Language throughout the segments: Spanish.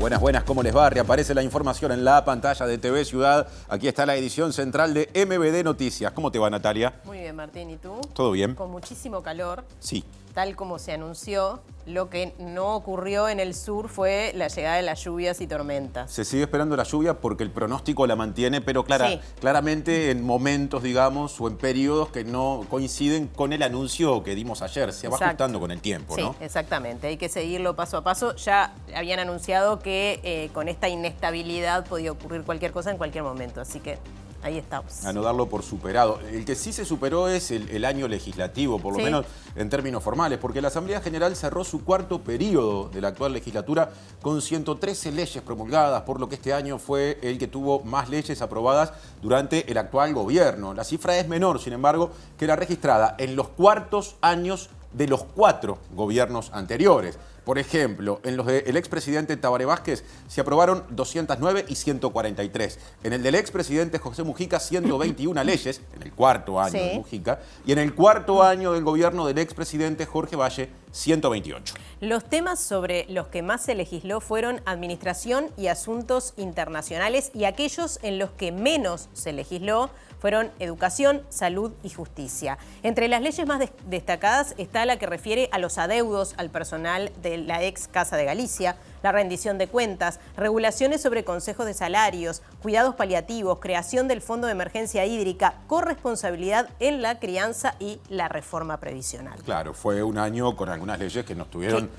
Buenas, buenas, ¿cómo les va? Reaparece la información en la pantalla de TV Ciudad. Aquí está la edición central de MBD Noticias. ¿Cómo te va, Natalia? Muy bien, Martín. ¿Y tú? ¿Todo bien? Con muchísimo calor. Sí. Tal como se anunció, lo que no ocurrió en el sur fue la llegada de las lluvias y tormentas. Se sigue esperando la lluvia porque el pronóstico la mantiene, pero Sí. claramente en momentos, digamos, o en periodos que no coinciden con el anuncio que dimos ayer. Se va ajustando con el tiempo, ¿no? Sí, exactamente. Hay que seguirlo paso a paso. Ya habían anunciado que con esta inestabilidad podía ocurrir cualquier cosa en cualquier momento, así que ahí estamos. A no darlo por superado. El que sí se superó es el año legislativo, por lo menos en términos formales, porque la Asamblea General cerró su cuarto periodo de la actual legislatura con 113 leyes promulgadas, por lo que este año fue el que tuvo más leyes aprobadas durante el actual gobierno. La cifra es menor, sin embargo, que la registrada en los cuartos años de los 4 gobiernos anteriores. Por ejemplo, en los del expresidente Tabaré Vázquez se aprobaron 209 y 143. En el del expresidente José Mujica, 121 leyes, en el cuarto año de Mujica. Y en el cuarto año del gobierno del expresidente Jorge Valle, 128. Los temas sobre los que más se legisló fueron administración y asuntos internacionales, y aquellos en los que menos se legisló fueron educación, salud y justicia. Entre las leyes más destacadas está la que refiere a los adeudos al personal de la ex Casa de Galicia, la rendición de cuentas, regulaciones sobre consejos de salarios, cuidados paliativos, creación del Fondo de Emergencia Hídrica, corresponsabilidad en la crianza y la reforma previsional. Claro, fue un año con algunas leyes que nos estuvieron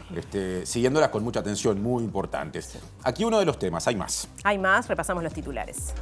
siguiéndolas con mucha atención, muy importantes. Aquí uno de los temas, hay más. Hay más, repasamos los titulares.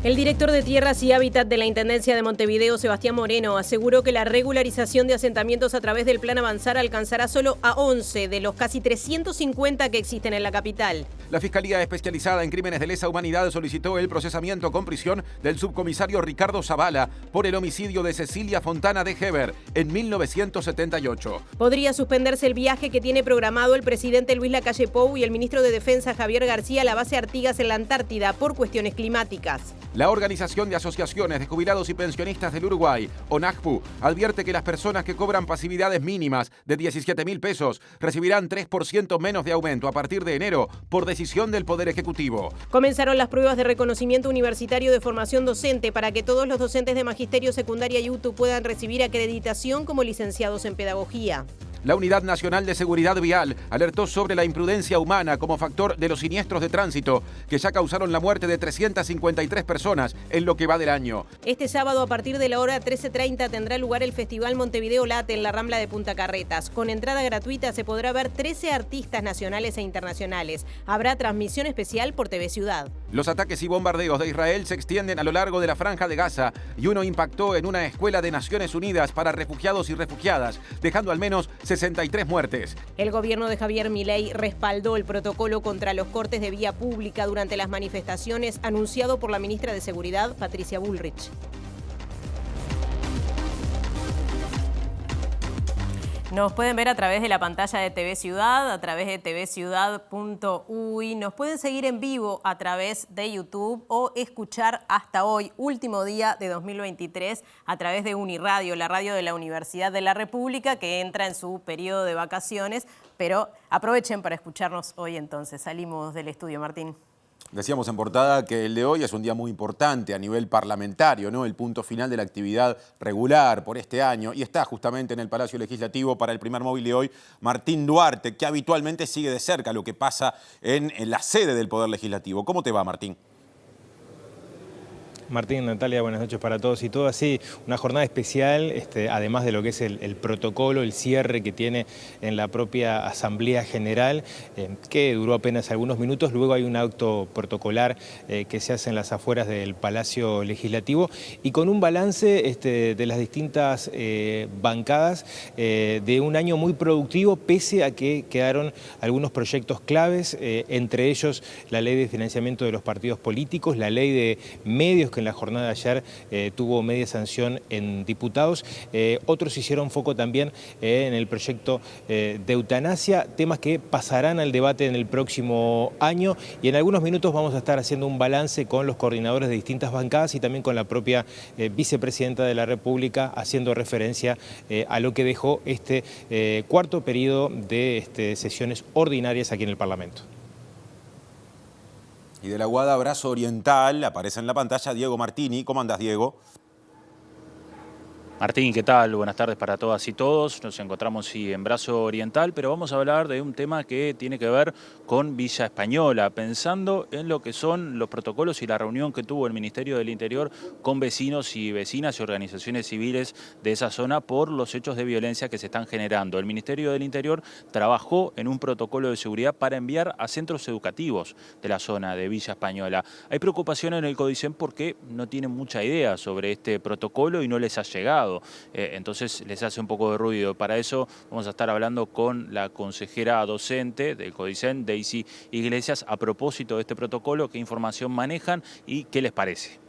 El director de Tierras y Hábitat de la Intendencia de Montevideo, Sebastián Moreno, aseguró que la regularización de asentamientos a través del Plan Avanzar alcanzará solo a 11 de los casi 350 que existen en la capital. La Fiscalía Especializada en Crímenes de Lesa Humanidad solicitó el procesamiento con prisión del subcomisario Ricardo Zavala por el homicidio de Cecilia Fontana de Heber en 1978. Podría suspenderse el viaje que tiene programado el presidente Luis Lacalle Pou y el ministro de Defensa Javier García a la base Artigas en la Antártida por cuestiones climáticas. La Organización de Asociaciones de Jubilados y Pensionistas del Uruguay, ONAJPU, advierte que las personas que cobran pasividades mínimas de 17.000 pesos recibirán 3% menos de aumento a partir de enero por decisión del Poder Ejecutivo. Comenzaron las pruebas de reconocimiento universitario de formación docente para que todos los docentes de magisterio, secundaria y UTU puedan recibir acreditación como licenciados en pedagogía. La Unidad Nacional de Seguridad Vial alertó sobre la imprudencia humana como factor de los siniestros de tránsito que ya causaron la muerte de 353 personas en lo que va del año. Este sábado a partir de la hora 13:30 tendrá lugar el Festival Montevideo Late en la Rambla de Punta Carretas. Con entrada gratuita se podrá ver 13 artistas nacionales e internacionales. Habrá transmisión especial por TV Ciudad. Los ataques y bombardeos de Israel se extienden a lo largo de la Franja de Gaza y uno impactó en una escuela de Naciones Unidas para refugiados y refugiadas, dejando al menos 63 muertes. El gobierno de Javier Milei respaldó el protocolo contra los cortes de vía pública durante las manifestaciones anunciado por la ministra de Seguridad, Patricia Bullrich. Nos pueden ver a través de la pantalla de TV Ciudad, a través de tvciudad.uy. Nos pueden seguir en vivo a través de YouTube o escuchar hasta hoy, último día de 2023, a través de Uniradio, la radio de la Universidad de la República, que entra en su periodo de vacaciones. Pero aprovechen para escucharnos hoy entonces. Salimos del estudio, Martín. Decíamos en portada que el de hoy es un día muy importante a nivel parlamentario, ¿no? El punto final de la actividad regular por este año, y está justamente en el Palacio Legislativo para el primer móvil de hoy Martín Duarte, que habitualmente sigue de cerca lo que pasa en la sede del Poder Legislativo. ¿Cómo te va, Martín? Martín, Natalia, buenas noches para todos y todas. Sí, una jornada especial, además de lo que es el protocolo, el cierre que tiene en la propia Asamblea General, que duró apenas algunos minutos. Luego hay un acto protocolar que se hace en las afueras del Palacio Legislativo y con un balance de las distintas bancadas de un año muy productivo, pese a que quedaron algunos proyectos claves, entre ellos la ley de financiamiento de los partidos políticos, la ley de medios que en la jornada de ayer tuvo media sanción en diputados. Otros hicieron foco también en el proyecto de eutanasia, temas que pasarán al debate en el próximo año, y en algunos minutos vamos a estar haciendo un balance con los coordinadores de distintas bancadas y también con la propia vicepresidenta de la República, haciendo referencia a lo que dejó este cuarto periodo de sesiones ordinarias aquí en el Parlamento. Y de la Guada Brazo Oriental aparece en la pantalla Diego Martini. ¿Cómo andás, Diego? Martín, ¿qué tal? Buenas tardes para todas y todos. Nos encontramos en Brazo Oriental, pero vamos a hablar de un tema que tiene que ver con Villa Española, pensando en lo que son los protocolos y la reunión que tuvo el Ministerio del Interior con vecinos y vecinas y organizaciones civiles de esa zona por los hechos de violencia que se están generando. El Ministerio del Interior trabajó en un protocolo de seguridad para enviar a centros educativos de la zona de Villa Española. Hay preocupación en el Codicen porque no tienen mucha idea sobre este protocolo y no les ha llegado. Entonces les hace un poco de ruido. Para eso vamos a estar hablando con la consejera docente del Codicen, Daisy Iglesias, a propósito de este protocolo, qué información manejan y qué les parece.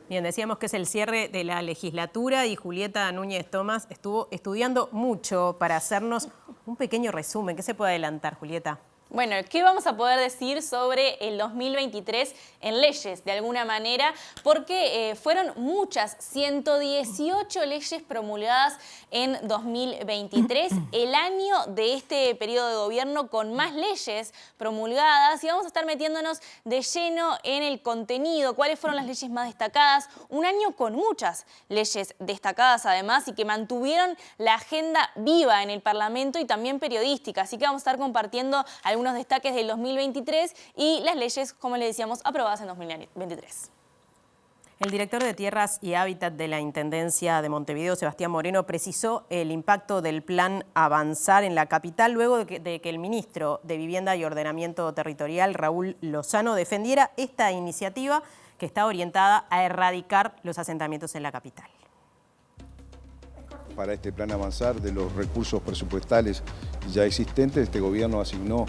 Bien, decíamos que es el cierre de la legislatura y Julieta Núñez Tomás estuvo estudiando mucho para hacernos un pequeño resumen. ¿Qué se puede adelantar, Julieta? Bueno, ¿qué vamos a poder decir sobre el 2023 en leyes, de alguna manera? Porque fueron muchas, 118 leyes promulgadas en 2023, el año de este periodo de gobierno con más leyes promulgadas, y vamos a estar metiéndonos de lleno en el contenido, cuáles fueron las leyes más destacadas, un año con muchas leyes destacadas además y que mantuvieron la agenda viva en el Parlamento y también periodística, así que vamos a estar compartiendo algunos destaques del 2023 y las leyes, como les decíamos, aprobadas en 2023. El director de Tierras y Hábitat de la Intendencia de Montevideo, Sebastián Moreno, precisó el impacto del plan Avanzar en la capital luego de que el ministro de Vivienda y Ordenamiento Territorial, Raúl Lozano, defendiera esta iniciativa que está orientada a erradicar los asentamientos en la capital. Para este plan Avanzar, de los recursos presupuestales ya existentes, este gobierno asignó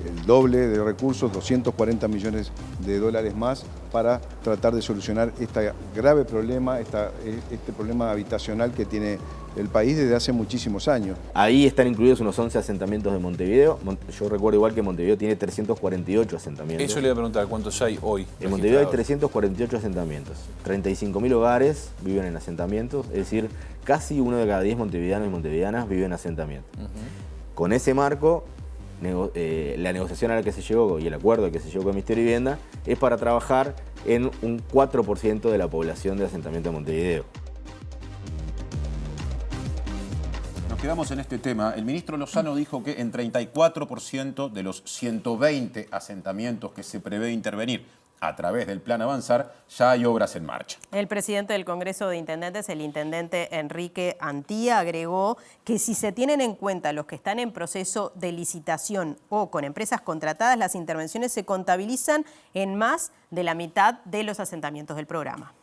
el doble de recursos, 240 millones de dólares más, para tratar de solucionar este grave problema, este problema habitacional que tiene el país desde hace muchísimos años. Ahí están incluidos unos 11 asentamientos de Montevideo. Yo recuerdo igual que Montevideo tiene 348 asentamientos. Eso le iba a preguntar, ¿cuántos hay hoy? En Montevideo hay 348 asentamientos. 35.000 hogares viven en asentamientos, es decir, casi 1 de cada 10 montevideanos y montevideanas viven en asentamientos. Con ese marco, la negociación a la que se llegó y el acuerdo al que se llegó con el Ministerio de Vivienda es para trabajar en un 4% de la población de asentamiento de Montevideo. Nos quedamos en este tema. El ministro Lozano dijo que en 34% de los 120 asentamientos que se prevé intervenir a través del plan Avanzar, ya hay obras en marcha. El presidente del Congreso de Intendentes, el intendente Enrique Antía, agregó que si se tienen en cuenta los que están en proceso de licitación o con empresas contratadas, las intervenciones se contabilizan en más de la mitad de los asentamientos del programa.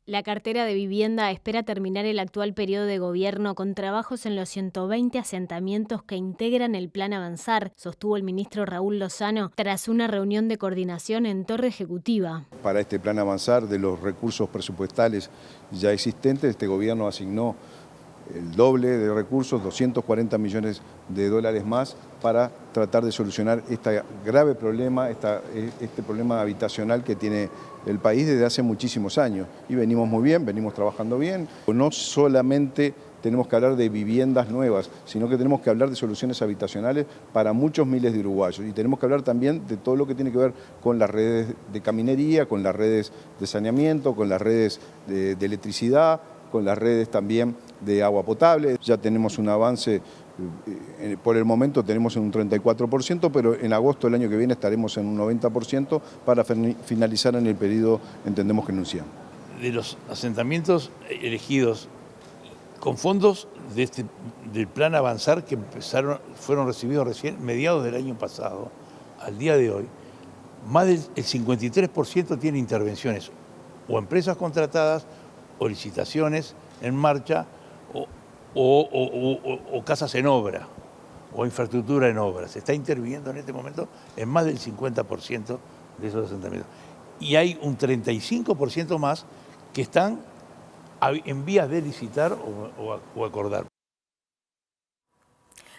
La cartera de vivienda espera terminar el actual periodo de gobierno con trabajos en los 120 asentamientos que integran el plan Avanzar, sostuvo el ministro Raúl Lozano tras una reunión de coordinación en Torre Ejecutiva. Para este plan Avanzar, de los recursos presupuestales ya existentes, este gobierno asignó el doble de recursos, 240 millones de dólares más, para tratar de solucionar este grave problema, este problema habitacional que tiene el país desde hace muchísimos años. Y venimos muy bien, venimos trabajando bien. No solamente tenemos que hablar de viviendas nuevas, sino que tenemos que hablar de soluciones habitacionales para muchos miles de uruguayos. Y tenemos que hablar también de todo lo que tiene que ver con las redes de caminería, con las redes de saneamiento, con las redes de electricidad, con las redes también de agua potable. Ya tenemos un avance, por el momento tenemos en un 34%, pero en agosto del año que viene estaremos en un 90% para finalizar en el periodo, entendemos que enunciamos. De los asentamientos elegidos con fondos del plan Avanzar que fueron recibidos recién mediados del año pasado, al día de hoy, más del 53% tiene intervenciones o empresas contratadas o licitaciones en marcha o casas en obra o infraestructura en obra. Se está interviniendo en este momento en más del 50% de esos asentamientos. Y hay un 35% más que están en vías de licitar o acordar.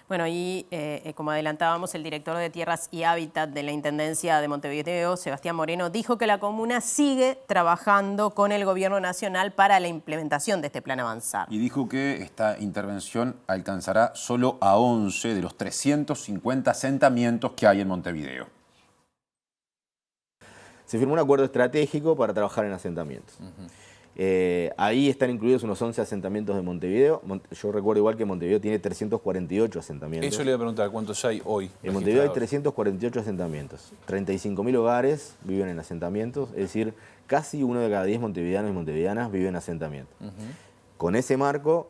Bueno, y como adelantábamos, el director de Tierras y Hábitat de la Intendencia de Montevideo, Sebastián Moreno, dijo que la comuna sigue trabajando con el Gobierno Nacional para la implementación de este plan Avanzar. Y dijo que esta intervención alcanzará solo a 11 de los 350 asentamientos que hay en Montevideo. se firmó un acuerdo estratégico para trabajar en asentamientos. Ahí están incluidos unos 11 asentamientos de Montevideo. Yo recuerdo igual que Montevideo tiene 348 asentamientos. Eso le iba a preguntar, ¿cuántos hay hoy? En Montevideo hay 348 asentamientos. 35.000 hogares viven en asentamientos, es decir, casi 1 de cada 10 montevideanos y montevideanas viven en asentamientos. Con ese marco,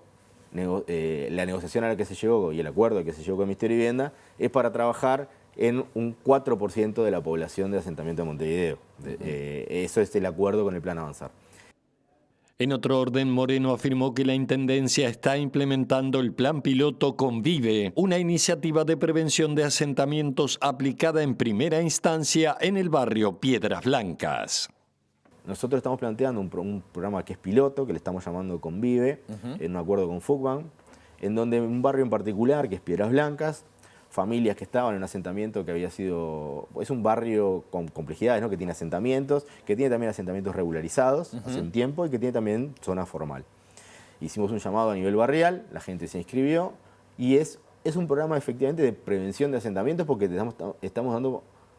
la negociación a la que se llegó y el acuerdo al que se llegó con el Ministerio de Vivienda es para trabajar en un 4% de la población de asentamiento de Montevideo. Eso es el acuerdo con el Plan Avanzar. En otro orden, Moreno afirmó que la Intendencia está implementando el plan piloto Convive, una iniciativa de prevención de asentamientos aplicada en primera instancia en el barrio Piedras Blancas. Nosotros estamos planteando un programa que es piloto, que le estamos llamando Convive, en un acuerdo con FUCBAN, en donde un barrio en particular, que es Piedras Blancas, familias que estaban en un asentamiento que había sido... Es un barrio con complejidades, ¿no? Que tiene asentamientos, que tiene también asentamientos regularizados hace un tiempo y que tiene también zona formal. Hicimos un llamado a nivel barrial, la gente se inscribió y es un programa efectivamente de prevención de asentamientos porque estamos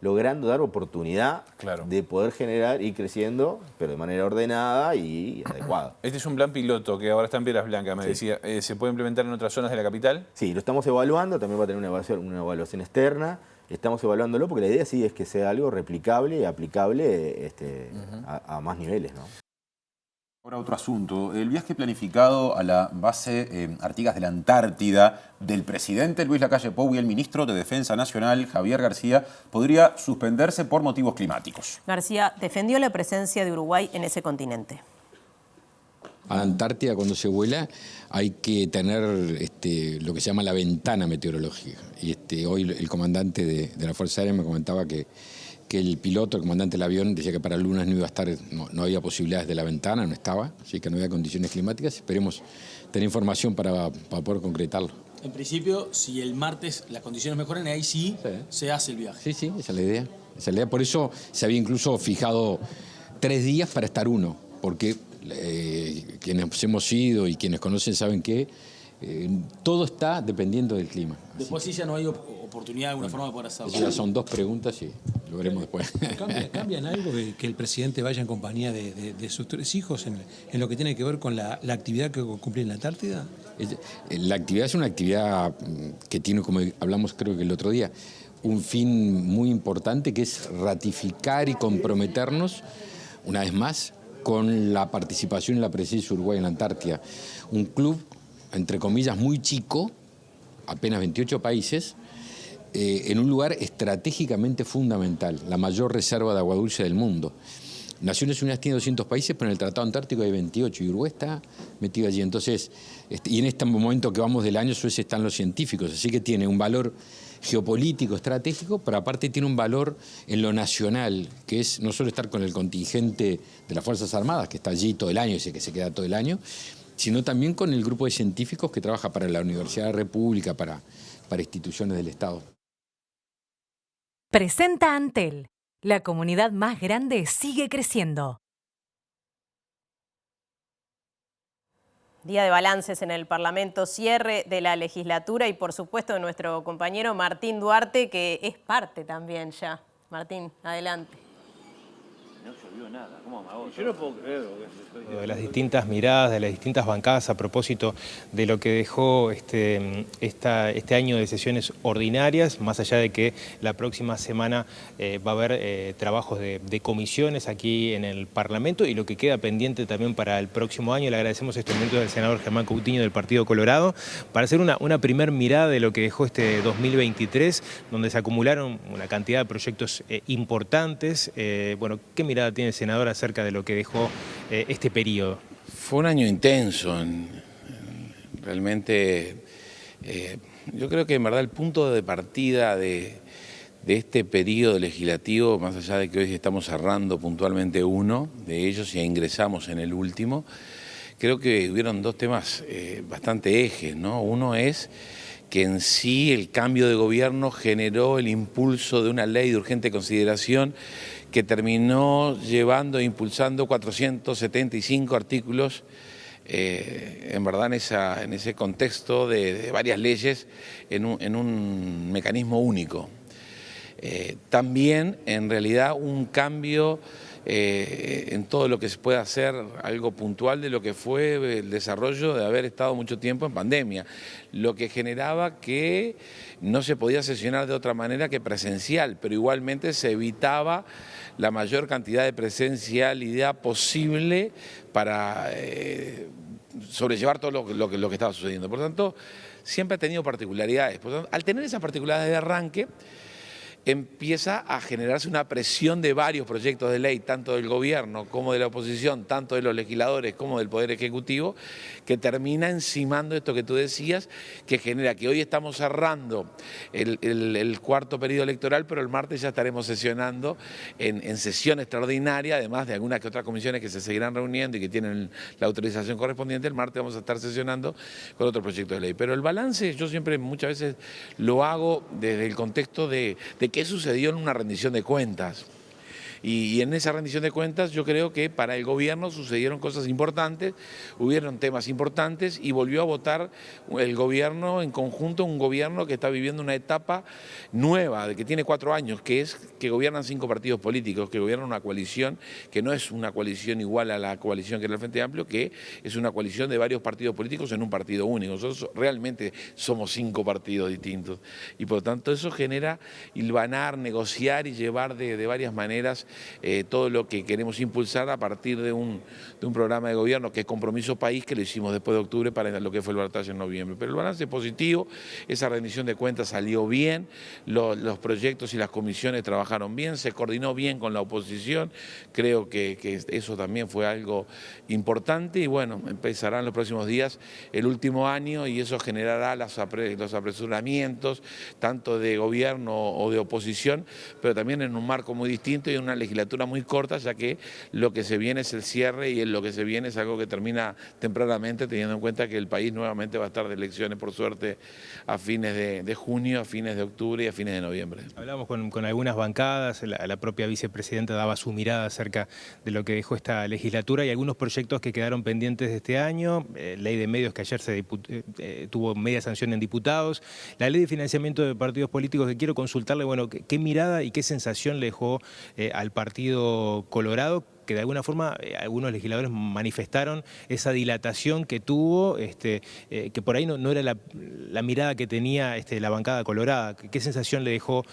logrando dar oportunidad de poder generar y creciendo, pero de manera ordenada y adecuada. Este es un plan piloto que ahora está en Piedras Blancas, me decía. ¿Se puede implementar en otras zonas de la capital? Sí, lo estamos evaluando, también va a tener una evaluación externa. Estamos evaluándolo porque la idea sí es que sea algo replicable y aplicable a más niveles, ¿no? Ahora otro asunto, el viaje planificado a la base Artigas de la Antártida del presidente Luis Lacalle Pou y el ministro de Defensa Nacional, Javier García, podría suspenderse por motivos climáticos. García defendió la presencia de Uruguay en ese continente. A la Antártida cuando se vuela hay que tener lo que se llama la ventana meteorológica. Y hoy el comandante de la Fuerza Aérea me comentaba que el piloto, el comandante del avión, decía que para el lunes no iba a estar, no había posibilidades de la ventana, no estaba, así que no había condiciones climáticas. Esperemos tener información para poder concretarlo. En principio, si el martes las condiciones mejoran, ahí sí se hace el viaje. Sí, esa es la idea. Esa es la idea. Por eso se había incluso fijado 3 días para estar 1, porque quienes hemos ido y quienes conocen saben que todo está dependiendo del clima. Después sí ya no hay oportunidad de alguna forma de poder hacerlo. Ya son 2 preguntas y lo veremos después. ¿Cambia en algo que el presidente vaya en compañía de sus 3 hijos en lo que tiene que ver con la actividad que cumple en la Antártida? La actividad es una actividad que tiene, como hablamos creo que el otro día, un fin muy importante que es ratificar y comprometernos, una vez más, con la participación y la presencia de Uruguay en la Antártida. Un club, entre comillas, muy chico, apenas 28 países, en un lugar estratégicamente fundamental, la mayor reserva de agua dulce del mundo. Naciones Unidas tiene 200 países, pero en el Tratado Antártico hay 28 y Uruguay está metido allí. Entonces, y en este momento que vamos del año, Suecia están los científicos, así que tiene un valor geopolítico, estratégico, pero aparte tiene un valor en lo nacional, que es no solo estar con el contingente de las Fuerzas Armadas, que está allí todo el año y que se queda todo el año, sino también con el grupo de científicos que trabaja para la Universidad de la República, para instituciones del Estado. Presenta Antel. La comunidad más grande sigue creciendo. Día de balances en el Parlamento, cierre de la legislatura y por supuesto de nuestro compañero Martín Duarte, que es parte también ya. Martín, adelante. No llovió nada, ¿cómo amagó? Yo no puedo creer de las distintas miradas, de las distintas bancadas a propósito de lo que dejó este año de sesiones ordinarias, más allá de que la próxima semana va a haber trabajos de comisiones aquí en el Parlamento y lo que queda pendiente también para el próximo año. Le agradecemos este momento al senador Germán Coutinho del Partido Colorado para hacer una primer mirada de lo que dejó este 2023, donde se acumularon una cantidad de proyectos importantes. Bueno, ¿qué mirada tiene el senador acerca de lo que dejó este periodo? Fue un año intenso, realmente yo creo que en verdad el punto de partida de este periodo legislativo, más allá de que hoy estamos cerrando puntualmente uno de ellos y ingresamos en el último, creo que hubieron 2 temas bastante ejes, ¿no? Uno es que en sí el cambio de gobierno generó el impulso de una ley de urgente consideración que terminó llevando e impulsando 475 artículos, en verdad en ese contexto de varias leyes en un mecanismo único. También, en realidad, un cambio en todo lo que se puede hacer, algo puntual de lo que fue el desarrollo de haber estado mucho tiempo en pandemia, lo que generaba que no se podía sesionar de otra manera que presencial, pero igualmente se evitaba la mayor cantidad de presencialidad posible para sobrellevar todo lo que estaba sucediendo. Por lo tanto, siempre ha tenido particularidades. Por lo tanto, al tener esas particularidades de arranque, empieza a generarse una presión de varios proyectos de ley, tanto del gobierno como de la oposición, tanto de los legisladores como del Poder Ejecutivo, que termina encimando esto que tú decías, que genera que hoy estamos cerrando el cuarto periodo electoral, pero el martes ya estaremos sesionando en sesión extraordinaria, además de algunas que otras comisiones que se seguirán reuniendo y que tienen la autorización correspondiente. El martes vamos a estar sesionando con otro proyecto de ley. Pero el balance yo siempre muchas veces lo hago desde el contexto de qué sucedió en una rendición de cuentas. Y en esa rendición de cuentas yo creo que para el gobierno sucedieron cosas importantes, hubieron temas importantes y volvió a votar el gobierno en conjunto, un gobierno que está viviendo una etapa nueva, que tiene 4 años, que es que gobiernan 5 partidos políticos, que gobiernan una coalición que no es una coalición igual a la coalición que era el Frente Amplio, que es una coalición de varios partidos políticos en un partido único. Nosotros realmente somos 5 partidos distintos y por lo tanto eso genera hilvanar, negociar y llevar de varias maneras todo lo que queremos impulsar a partir de un programa de gobierno que es Compromiso País, que lo hicimos después de octubre para lo que fue el balotaje en noviembre. Pero el balance es positivo, esa rendición de cuentas salió bien, los proyectos y las comisiones trabajaron bien, se coordinó bien con la oposición, creo que eso también fue algo importante y bueno, empezarán los próximos días el último año y eso generará los apresuramientos tanto de gobierno o de oposición, pero también en un marco muy distinto y en una legislatura muy corta, ya que lo que se viene es el cierre y en lo que se viene es algo que termina tempranamente, teniendo en cuenta que el país nuevamente va a estar de elecciones, por suerte, a fines de junio, a fines de octubre y a fines de noviembre. Hablamos con algunas bancadas, la propia vicepresidenta daba su mirada acerca de lo que dejó esta legislatura y algunos proyectos que quedaron pendientes de este año, ley de medios que ayer tuvo media sanción en diputados, la ley de financiamiento de partidos políticos que quiero consultarle, bueno, qué mirada y qué sensación le dejó al Partido Colorado, que de alguna forma algunos legisladores manifestaron esa dilatación que tuvo, que por ahí no era la mirada que tenía la bancada colorada. ¿Qué sensación le dejó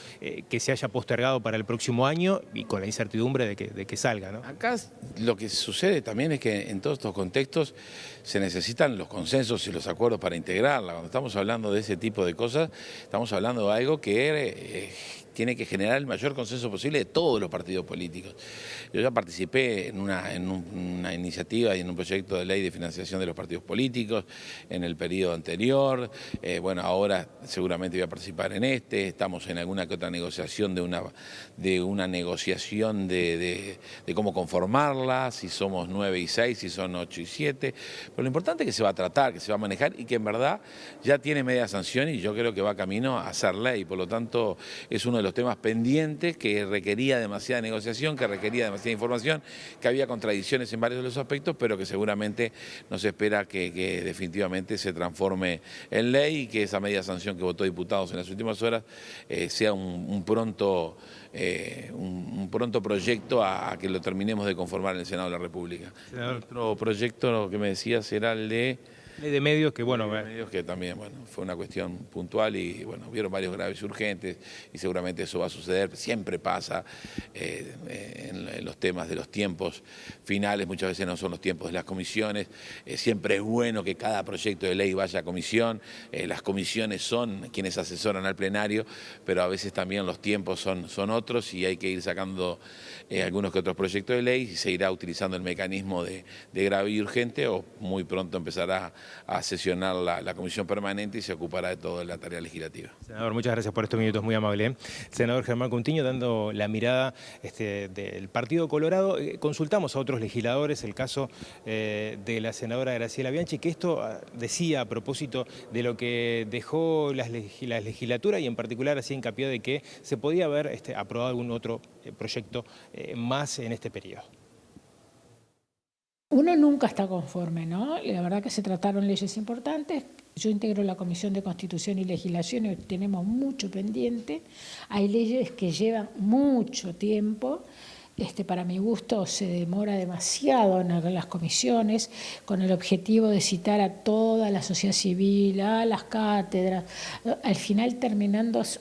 que se haya postergado para el próximo año y con la incertidumbre de que salga, ¿no? Acá lo que sucede también es que en todos estos contextos se necesitan los consensos y los acuerdos para integrarla. Cuando estamos hablando de ese tipo de cosas, estamos hablando de algo que tiene que generar el mayor consenso posible de todos los partidos políticos. Yo ya participé en una iniciativa y en un proyecto de ley de financiación de los partidos políticos en el periodo anterior. Bueno, ahora seguramente voy a participar en estamos en alguna que otra negociación de una negociación de cómo conformarla, si somos 9 y 6, si son 8 y 7. Pero lo importante es que se va a tratar, que se va a manejar y que en verdad ya tiene media sanción y yo creo que va camino a ser ley. Por lo tanto, es uno de los temas pendientes que requería demasiada negociación, que requería demasiada información, que había contradicciones en varios de los aspectos, pero que seguramente nos espera que definitivamente se transforme en ley y que esa media sanción que votó diputados en las últimas horas sea un pronto proyecto a que lo terminemos de conformar en el Senado de la República. Otro proyecto que me decías era el de... Ley de medios que, bueno... Ley de medios que también, bueno, fue una cuestión puntual y, bueno, hubieron varios graves y urgentes y seguramente eso va a suceder, siempre pasa en los temas de los tiempos finales, muchas veces no son los tiempos de las comisiones, siempre es bueno que cada proyecto de ley vaya a comisión, las comisiones son quienes asesoran al plenario, pero a veces también los tiempos son otros y hay que ir sacando algunos que otros proyectos de ley y se irá utilizando el mecanismo de grave y urgente o muy pronto empezará a sesionar la comisión permanente y se ocupará de toda la tarea legislativa. Senador, muchas gracias por estos minutos, muy amable. Senador Germán Coutinho, dando la mirada del Partido Colorado, consultamos a otros legisladores, el caso de la senadora Graciela Bianchi, que esto decía a propósito de lo que dejó la legislatura y en particular hacía hincapié de que se podía haber aprobado algún otro proyecto más en este periodo. Uno nunca está conforme, ¿no? La verdad que se trataron leyes importantes Yo integro la Comisión de Constitución y Legislación y tenemos mucho pendiente. Hay leyes que llevan mucho tiempo. Para mi gusto se demora demasiado en las comisiones con el objetivo de citar a toda la sociedad civil, a las cátedras. Al final terminamos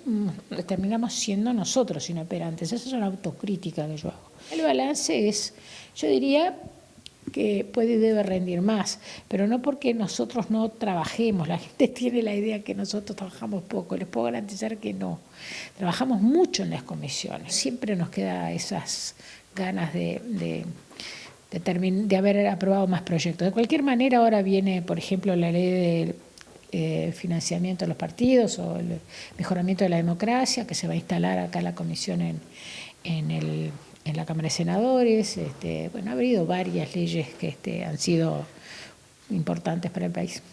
siendo nosotros inoperantes. Esa es una autocrítica que yo hago. El balance es, yo diría, que puede y debe rendir más, pero no porque nosotros no trabajemos. La gente tiene la idea que nosotros trabajamos poco. Les puedo garantizar que no. Trabajamos mucho en las comisiones. Siempre nos queda esas ganas de haber aprobado más proyectos. De cualquier manera, ahora viene, por ejemplo, la ley de financiamiento de los partidos o el mejoramiento de la democracia, que se va a instalar acá en la comisión en la Cámara de Senadores. Ha habido varias leyes que han sido importantes para el país.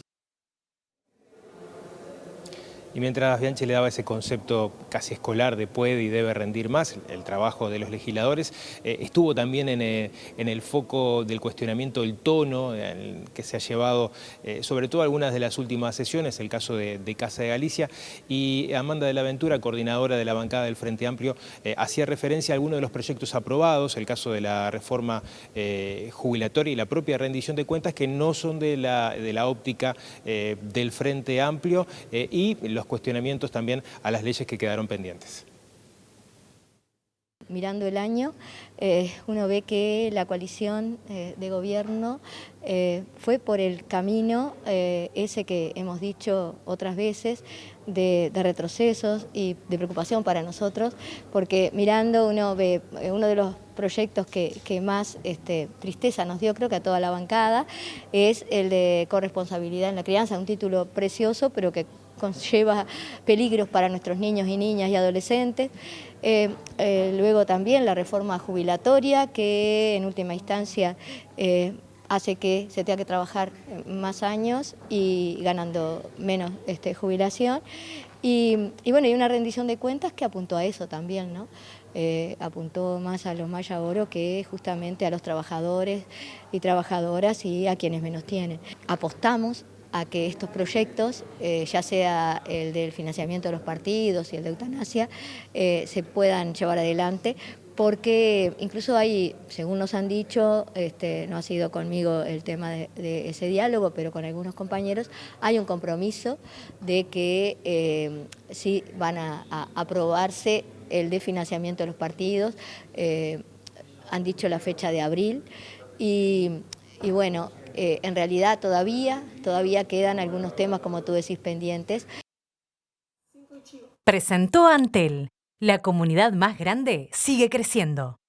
Y mientras Bianchi le daba ese concepto casi escolar de puede y debe rendir más, el trabajo de los legisladores, estuvo también en el foco del cuestionamiento el tono que se ha llevado, sobre todo algunas de las últimas sesiones, el caso de Casa de Galicia, y Amanda de la Ventura, coordinadora de la bancada del Frente Amplio, hacía referencia a algunos de los proyectos aprobados, el caso de la reforma jubilatoria y la propia rendición de cuentas, que no son de la óptica del Frente Amplio, y los cuestionamientos también a las leyes que quedaron pendientes. Mirando el año, uno ve que la coalición de gobierno fue por el camino ese que hemos dicho otras veces, de retrocesos y de preocupación para nosotros, porque mirando uno ve uno de los proyectos que más tristeza nos dio, creo que a toda la bancada, es el de corresponsabilidad en la crianza, un título precioso, pero que conlleva peligros para nuestros niños y niñas y adolescentes. Luego también la reforma jubilatoria, que en última instancia hace que se tenga que trabajar más años y ganando menos jubilación. Y bueno, hay una rendición de cuentas que apuntó a eso también, ¿no? Apuntó más a los Maya Oro que justamente a los trabajadores y trabajadoras y a quienes menos tienen. Apostamos a que estos proyectos, ya sea el del financiamiento de los partidos y el de eutanasia, se puedan llevar adelante, porque incluso hay, según nos han dicho, no ha sido conmigo el tema de ese diálogo, pero con algunos compañeros, hay un compromiso de que sí van a aprobarse el de financiamiento de los partidos, han dicho la fecha de abril, y bueno, en realidad todavía quedan algunos temas, como tú decís, pendientes. Presentó Antel. La comunidad más grande sigue creciendo.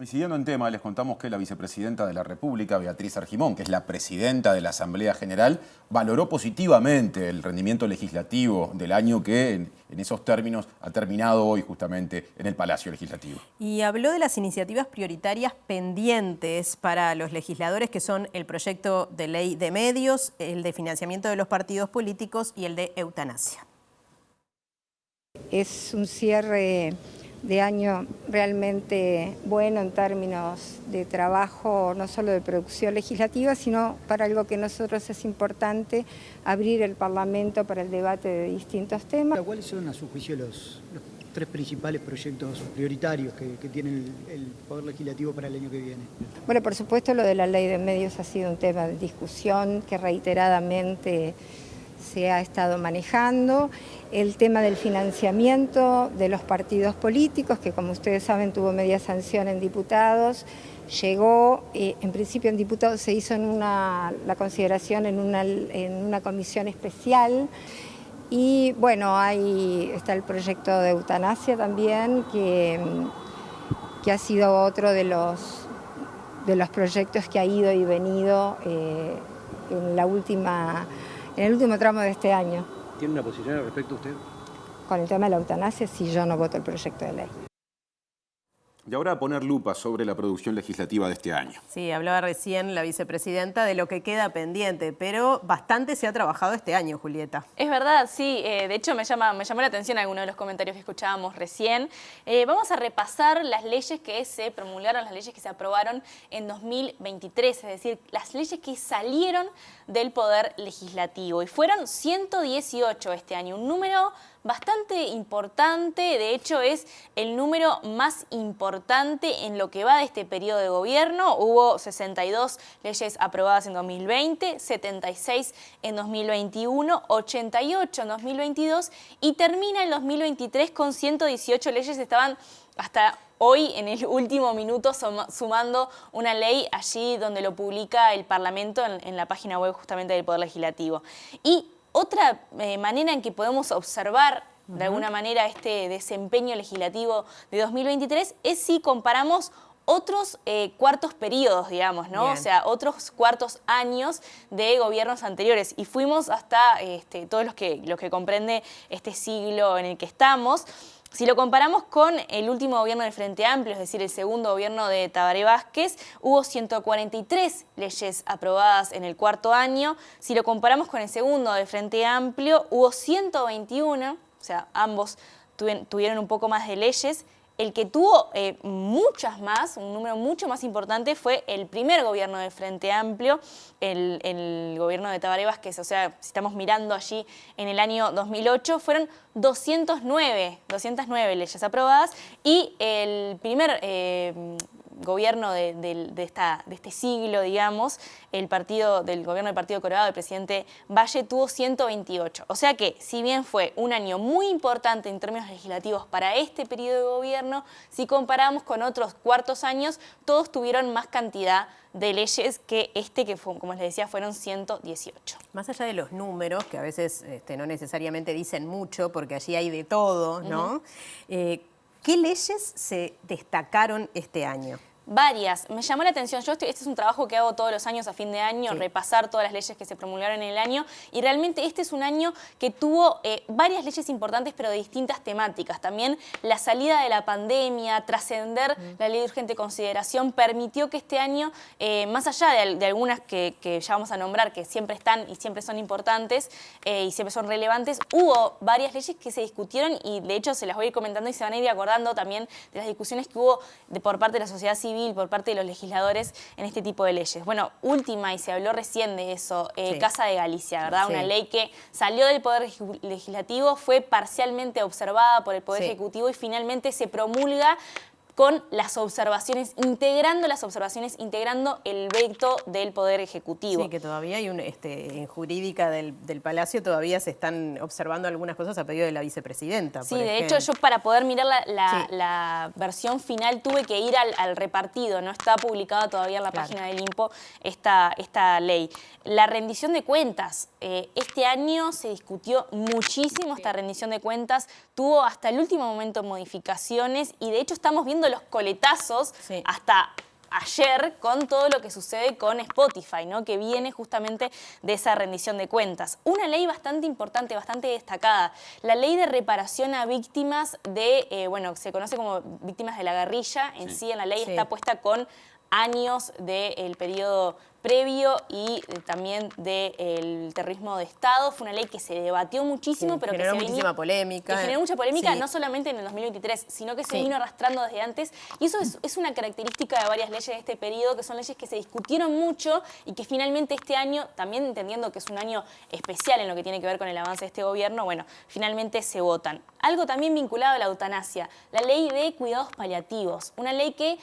Y siguiendo en tema, les contamos que la vicepresidenta de la República, Beatriz Argimón, que es la presidenta de la Asamblea General, valoró positivamente el rendimiento legislativo del año que en esos términos ha terminado hoy justamente en el Palacio Legislativo. Y habló de las iniciativas prioritarias pendientes para los legisladores, que son el proyecto de ley de medios, el de financiamiento de los partidos políticos y el de eutanasia. Es un cierre de año realmente bueno en términos de trabajo, no solo de producción legislativa, sino para algo que a nosotros es importante, abrir el Parlamento para el debate de distintos temas. ¿Cuáles son, a su juicio, los tres principales proyectos prioritarios que tiene el Poder Legislativo para el año que viene? Bueno, por supuesto, lo de la ley de medios ha sido un tema de discusión que reiteradamente se ha estado manejando. El tema del financiamiento de los partidos políticos, que como ustedes saben tuvo media sanción en diputados, llegó, en principio en diputados se hizo la consideración en una comisión especial, y bueno, ahí está el proyecto de eutanasia también, que ha sido otro de los proyectos que ha ido y venido en el último tramo de este año. ¿Tiene una posición al respecto usted? Con el tema de la eutanasia, sí, yo no voto el proyecto de ley. Y ahora a poner lupa sobre la producción legislativa de este año. Sí, hablaba recién la vicepresidenta de lo que queda pendiente, pero bastante se ha trabajado este año, Julieta. Es verdad, sí. De hecho, me llamó la atención alguno de los comentarios que escuchábamos recién. Vamos a repasar las leyes que se promulgaron, las leyes que se aprobaron en 2023, es decir, las leyes que salieron del Poder Legislativo. Y fueron 118 este año, un número bastante importante. De hecho, es el número más importante en lo que va de este periodo de gobierno. Hubo 62 leyes aprobadas en 2020, 76 en 2021, 88 en 2022 y termina el 2023 con 118 leyes. Estaban hasta hoy, en el último minuto, sumando una ley allí donde lo publica el Parlamento en la página web justamente del Poder Legislativo. Y otra manera en que podemos observar de alguna manera este desempeño legislativo de 2023 es si comparamos otros cuartos periodos, digamos, ¿no? Bien. O sea, otros cuartos años de gobiernos anteriores. Y fuimos hasta todos los que comprende este siglo en el que estamos. Si lo comparamos con el último gobierno del Frente Amplio, es decir, el segundo gobierno de Tabaré Vázquez, hubo 143 leyes aprobadas en el cuarto año. Si lo comparamos con el segundo del Frente Amplio, hubo 121, o sea, ambos tuvieron un poco más de leyes. El que tuvo muchas más, un número mucho más importante, fue el primer gobierno del Frente Amplio, el gobierno de Tabaré Vázquez. O sea, si estamos mirando allí en el año 2008, fueron 209 leyes aprobadas y el primer gobierno de este siglo, digamos, el gobierno del Partido Colorado, el presidente Valle, tuvo 128. O sea que, si bien fue un año muy importante en términos legislativos para este periodo de gobierno, si comparamos con otros cuartos años, todos tuvieron más cantidad de leyes que fue, como les decía, fueron 118. Más allá de los números, que a veces no necesariamente dicen mucho, porque allí hay de todo, ¿no? ¿Qué leyes se destacaron este año? Varias. Me llamó la atención. Este es un trabajo que hago todos los años a fin de año, repasar todas las leyes que se promulgaron en el año. Y realmente este es un año que tuvo varias leyes importantes, pero de distintas temáticas. También la salida de la pandemia, trascender la ley de urgente consideración, permitió que este año, más allá de algunas que ya vamos a nombrar, que siempre están y siempre son importantes y siempre son relevantes, hubo varias leyes que se discutieron y de hecho se las voy a ir comentando y se van a ir acordando también de las discusiones que hubo por parte de la sociedad civil, por parte de los legisladores en este tipo de leyes. Bueno, última, y se habló recién de eso, Casa de Galicia, ¿verdad? Una ley que salió del Poder Legislativo, fue parcialmente observada por el Poder Ejecutivo y finalmente se promulga con las observaciones, integrando el veto del Poder Ejecutivo. Sí, que todavía hay en jurídica del Palacio todavía se están observando algunas cosas a pedido de la vicepresidenta. Sí, de hecho yo para poder mirar la versión final tuve que ir al repartido, no está publicada todavía en la página del INPO esta ley. La rendición de cuentas, este año se discutió muchísimo esta rendición de cuentas, tuvo hasta el último momento modificaciones y de hecho estamos viendo los coletazos hasta ayer con todo lo que sucede con Spotify, ¿no? Que viene justamente de esa rendición de cuentas. Una ley bastante importante, bastante destacada, la ley de reparación a víctimas se conoce como víctimas de la guerrilla. En sí en la ley está puesta con años del periodo previo y también del terrorismo de Estado. Fue una ley que se debatió muchísimo, pero generó muchísima polémica. Que generó mucha polémica, no solamente en el 2023, sino que se vino arrastrando desde antes. Y eso es una característica de varias leyes de este periodo, que son leyes que se discutieron mucho y que finalmente este año, también entendiendo que es un año especial en lo que tiene que ver con el avance de este gobierno, bueno, finalmente se votan. Algo también vinculado a la eutanasia, la ley de cuidados paliativos, una ley que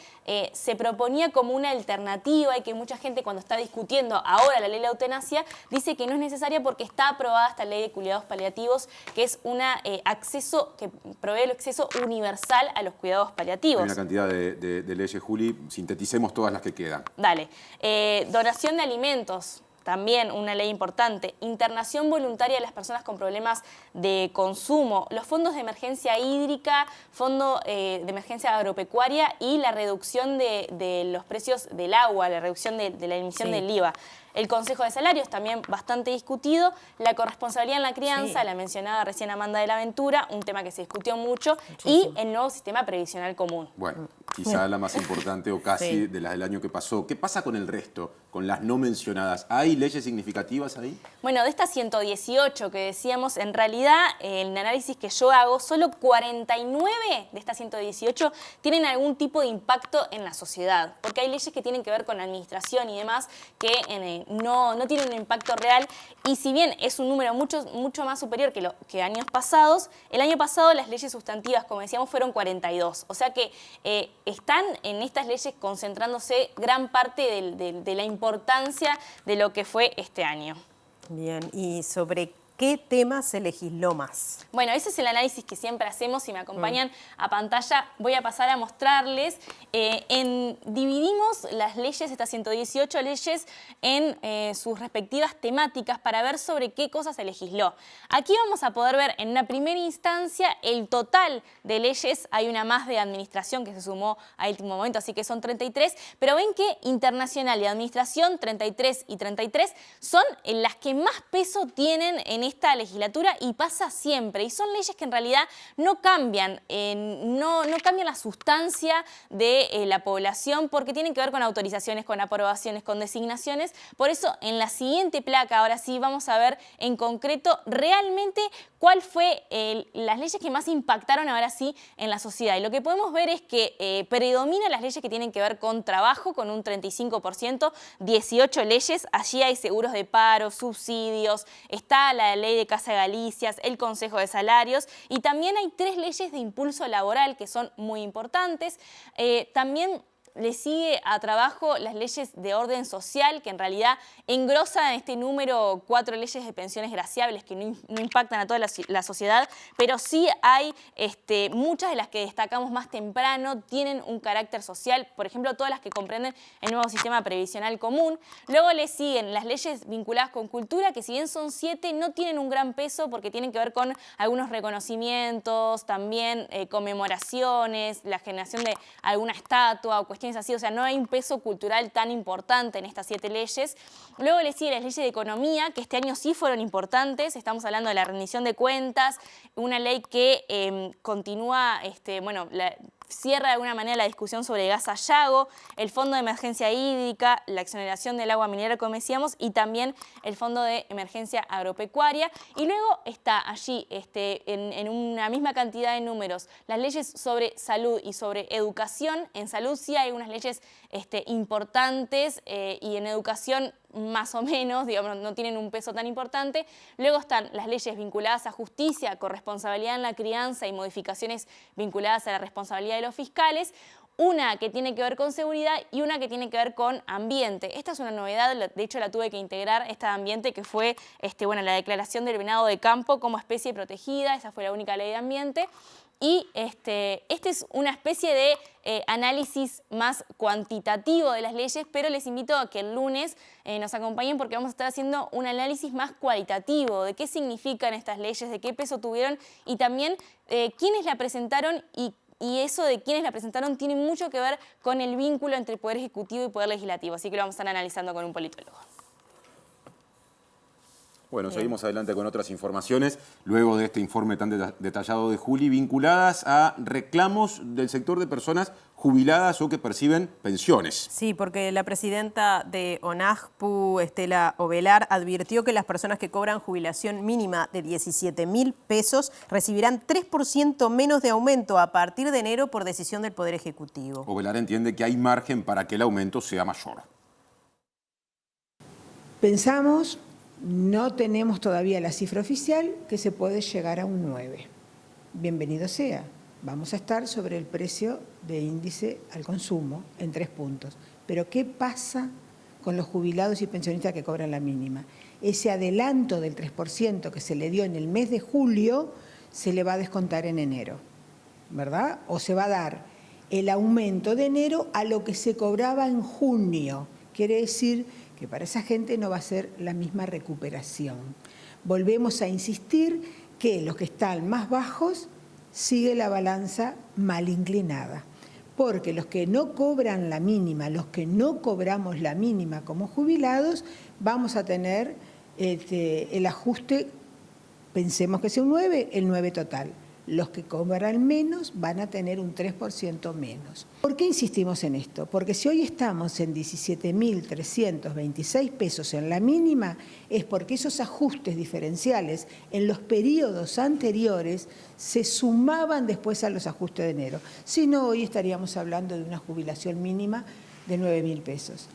se proponía como una alternativa y que mucha gente cuando está discutiendo ahora la ley de la eutanasia dice que no es necesaria porque está aprobada esta ley de cuidados paliativos, que es acceso que provee el acceso universal a los cuidados paliativos. Hay una cantidad de leyes, Juli, sinteticemos todas las que quedan. Dale. Donación de alimentos. También una ley importante, internación voluntaria de las personas con problemas de consumo, los fondos de emergencia hídrica, fondo de emergencia agropecuaria y la reducción de los precios del agua, la reducción de la emisión del IVA. El Consejo de Salarios, también bastante discutido. La corresponsabilidad en la crianza, Sí. la mencionada recién Amanda de la Ventura, un tema que se discutió mucho. Muchísimo. Y el nuevo sistema previsional común. Bueno, quizá la más importante o casi Sí. de las del año que pasó. ¿Qué pasa con el resto, con las no mencionadas? ¿Hay leyes significativas ahí? Bueno, de estas 118 que decíamos, en realidad, en el análisis que yo hago, solo 49 de estas 118 tienen algún tipo de impacto en la sociedad, porque hay leyes que tienen que ver con la administración y demás que no tienen un impacto real, y si bien es un número mucho más superior que años pasados, el año pasado las leyes sustantivas, como decíamos, fueron 42, o sea que están en estas leyes concentrándose gran parte de la importancia de lo que fue este año. Bien, ¿y sobre qué tema se legisló más? Bueno, ese es el análisis que siempre hacemos. Si me acompañan a pantalla, voy a pasar a mostrarles. Dividimos las leyes, estas 118 leyes, en sus respectivas temáticas para ver sobre qué cosas se legisló. Aquí vamos a poder ver en una primera instancia el total de leyes. Hay una más de administración que se sumó a último momento, así que son 33. Pero ven que internacional y administración, 33 y 33, son las que más peso tienen en esta legislatura, y pasa siempre. Y son leyes que en realidad no cambian, no cambian la sustancia de la población, porque tienen que ver con autorizaciones, con aprobaciones, con designaciones. Por eso en la siguiente placa, ahora sí, vamos a ver en concreto realmente cuál fue las leyes que más impactaron ahora sí en la sociedad. Y lo que podemos ver es que predominan las leyes que tienen que ver con trabajo, con un 35%, 18 leyes. Allí hay seguros de paro, subsidios, está la ley de Casa de Galicias, el Consejo de Salarios, y también hay 3 leyes de impulso laboral que son muy importantes. También le sigue a trabajo las leyes de orden social, que en realidad engrosan este número 4 leyes de pensiones graciables que no impactan a toda la sociedad, pero sí hay muchas de las que destacamos más temprano, tienen un carácter social, por ejemplo, todas las que comprenden el nuevo sistema previsional común. Luego le siguen las leyes vinculadas con cultura, que si bien son 7, no tienen un gran peso porque tienen que ver con algunos reconocimientos, también conmemoraciones, la generación de alguna estatua o cuestiones así, o sea, no hay un peso cultural tan importante en estas 7 leyes. Luego le siguen las leyes de economía, que este año sí fueron importantes. Estamos hablando de la rendición de cuentas, una ley que continúa, cierra de alguna manera la discusión sobre gas Sayago, el Fondo de Emergencia Hídrica, la exoneración del agua minera, como decíamos, y también el Fondo de Emergencia Agropecuaria. Y luego está allí, en una misma cantidad de números, las leyes sobre salud y sobre educación. En salud sí hay unas leyes importantes, y en educación más o menos, digamos, no tienen un peso tan importante. Luego están las leyes vinculadas a justicia, corresponsabilidad en la crianza y modificaciones vinculadas a la responsabilidad de los fiscales. Una que tiene que ver con seguridad y una que tiene que ver con ambiente. Esta es una novedad, de hecho la tuve que integrar, esta de ambiente, que fue la declaración del venado de campo como especie protegida. Esa fue la única ley de ambiente. Y este es una especie de análisis más cuantitativo de las leyes, pero les invito a que el lunes nos acompañen, porque vamos a estar haciendo un análisis más cualitativo de qué significan estas leyes, de qué peso tuvieron, y también quiénes la presentaron, y eso de quiénes la presentaron tiene mucho que ver con el vínculo entre Poder Ejecutivo y Poder Legislativo. Así que lo vamos a estar analizando con un politólogo. Bueno, seguimos adelante con otras informaciones, luego de este informe tan detallado de Juli, vinculadas a reclamos del sector de personas jubiladas o que perciben pensiones. Sí, porque la presidenta de ONAJPU, Estela Ovelar, advirtió que las personas que cobran jubilación mínima de 17.000 pesos recibirán 3% menos de aumento a partir de enero por decisión del Poder Ejecutivo. Ovelar entiende que hay margen para que el aumento sea mayor. Pensamos, no tenemos todavía la cifra oficial, que se puede llegar a un 9. Bienvenido sea. Vamos a estar sobre el precio de índice al consumo en 3 puntos. Pero ¿qué pasa con los jubilados y pensionistas que cobran la mínima? Ese adelanto del 3% que se le dio en el mes de julio se le va a descontar en enero, ¿verdad? O se va a dar el aumento de enero a lo que se cobraba en junio. Quiere decir que para esa gente no va a ser la misma recuperación. Volvemos a insistir que los que están más bajos sigue la balanza mal inclinada. porque los que no cobran la mínima, los que no cobramos la mínima como jubilados, vamos a tener el ajuste, pensemos que sea un 9, el 9 total. Los que cobran menos van a tener un 3% menos. ¿Por qué insistimos en esto? Porque si hoy estamos en 17.326 pesos en la mínima, es porque esos ajustes diferenciales en los periodos anteriores se sumaban después a los ajustes de enero. Si no, hoy estaríamos hablando de una jubilación mínima de 9.000 pesos.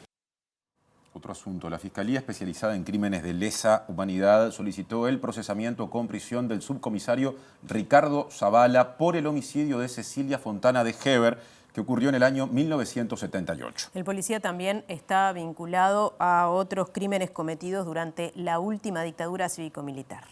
Otro asunto, la Fiscalía Especializada en Crímenes de Lesa Humanidad solicitó el procesamiento con prisión del subcomisario Ricardo Zavala por el homicidio de Cecilia Fontana de Heber, que ocurrió en el año 1978. El policía también está vinculado a otros crímenes cometidos durante la última dictadura cívico-militar.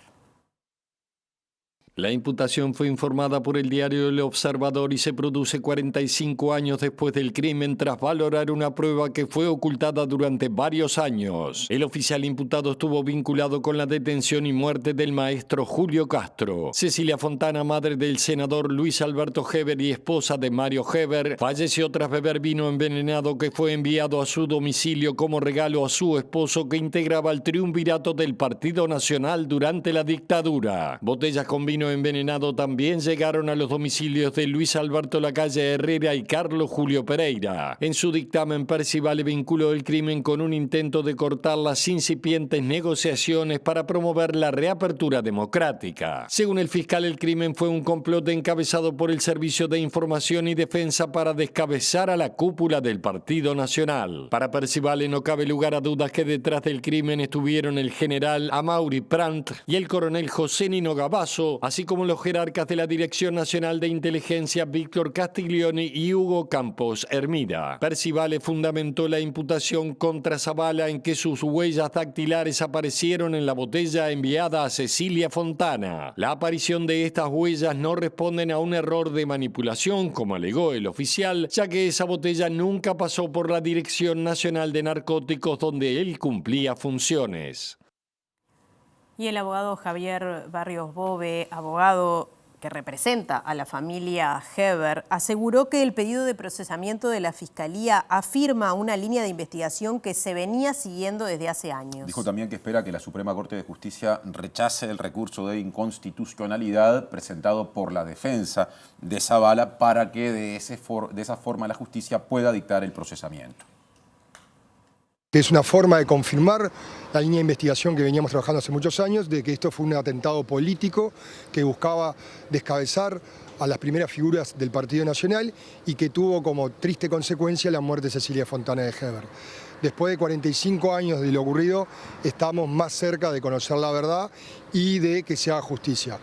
La imputación fue informada por el diario El Observador y se produce 45 años después del crimen tras valorar una prueba que fue ocultada durante varios años. El oficial imputado estuvo vinculado con la detención y muerte del maestro Julio Castro. Cecilia Fontana, madre del senador Luis Alberto Heber y esposa de Mario Heber, falleció tras beber vino envenenado que fue enviado a su domicilio como regalo a su esposo, que integraba el triunvirato del Partido Nacional durante la dictadura. Botellas con vino envenenado también llegaron a los domicilios de Luis Alberto Lacalle Herrera y Carlos Julio Pereira. En su dictamen, Percivale vinculó el crimen con un intento de cortar las incipientes negociaciones para promover la reapertura democrática. Según el fiscal, el crimen fue un complot encabezado por el Servicio de Información y Defensa para descabezar a la cúpula del Partido Nacional. Para Percivale no cabe lugar a dudas que detrás del crimen estuvieron el general Amaury Prandt y el coronel José Nino Gabazo, así como los jerarcas de la Dirección Nacional de Inteligencia Víctor Castiglioni y Hugo Campos Hermida. Percivale fundamentó la imputación contra Zavala en que sus huellas dactilares aparecieron en la botella enviada a Cecilia Fontana. La aparición de estas huellas no responden a un error de manipulación, como alegó el oficial, ya que esa botella nunca pasó por la Dirección Nacional de Narcóticos, donde él cumplía funciones. Y el abogado Javier Barrios Bove, abogado que representa a la familia Heber, aseguró que el pedido de procesamiento de la Fiscalía afirma una línea de investigación que se venía siguiendo desde hace años. Dijo también que espera que la Suprema Corte de Justicia rechace el recurso de inconstitucionalidad presentado por la defensa de Zavala para que de esa forma la justicia pueda dictar el procesamiento. Es una forma de confirmar la línea de investigación que veníamos trabajando hace muchos años, de que esto fue un atentado político que buscaba descabezar a las primeras figuras del Partido Nacional y que tuvo como triste consecuencia la muerte de Cecilia Fontana de Heber. Después de 45 años de lo ocurrido, estamos más cerca de conocer la verdad y de que se haga justicia.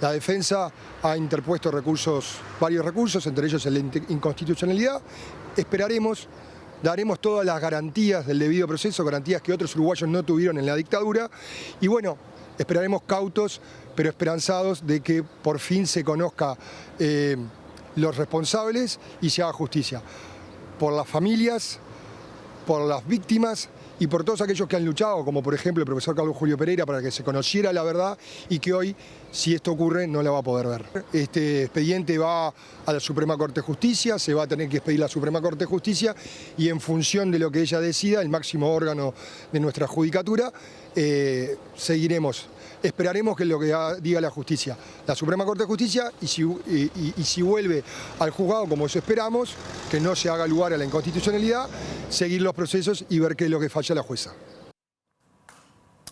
La defensa ha interpuesto varios recursos, entre ellos el de inconstitucionalidad. Daremos todas las garantías del debido proceso, garantías que otros uruguayos no tuvieron en la dictadura. Y bueno, esperaremos cautos, pero esperanzados de que por fin se conozca los responsables y se haga justicia. Por las familias, por las víctimas y por todos aquellos que han luchado, como por ejemplo el profesor Carlos Julio Pereira, para que se conociera la verdad y que hoy, si esto ocurre, no la va a poder ver. Este expediente va a la Suprema Corte de Justicia, se va a tener que expedir la Suprema Corte de Justicia y en función de lo que ella decida, el máximo órgano de nuestra judicatura, seguiremos. Esperaremos que lo que diga la justicia, la Suprema Corte de Justicia, y si vuelve al juzgado, como eso esperamos, que no se haga lugar a la inconstitucionalidad, seguir los procesos y ver qué es lo que falla la jueza.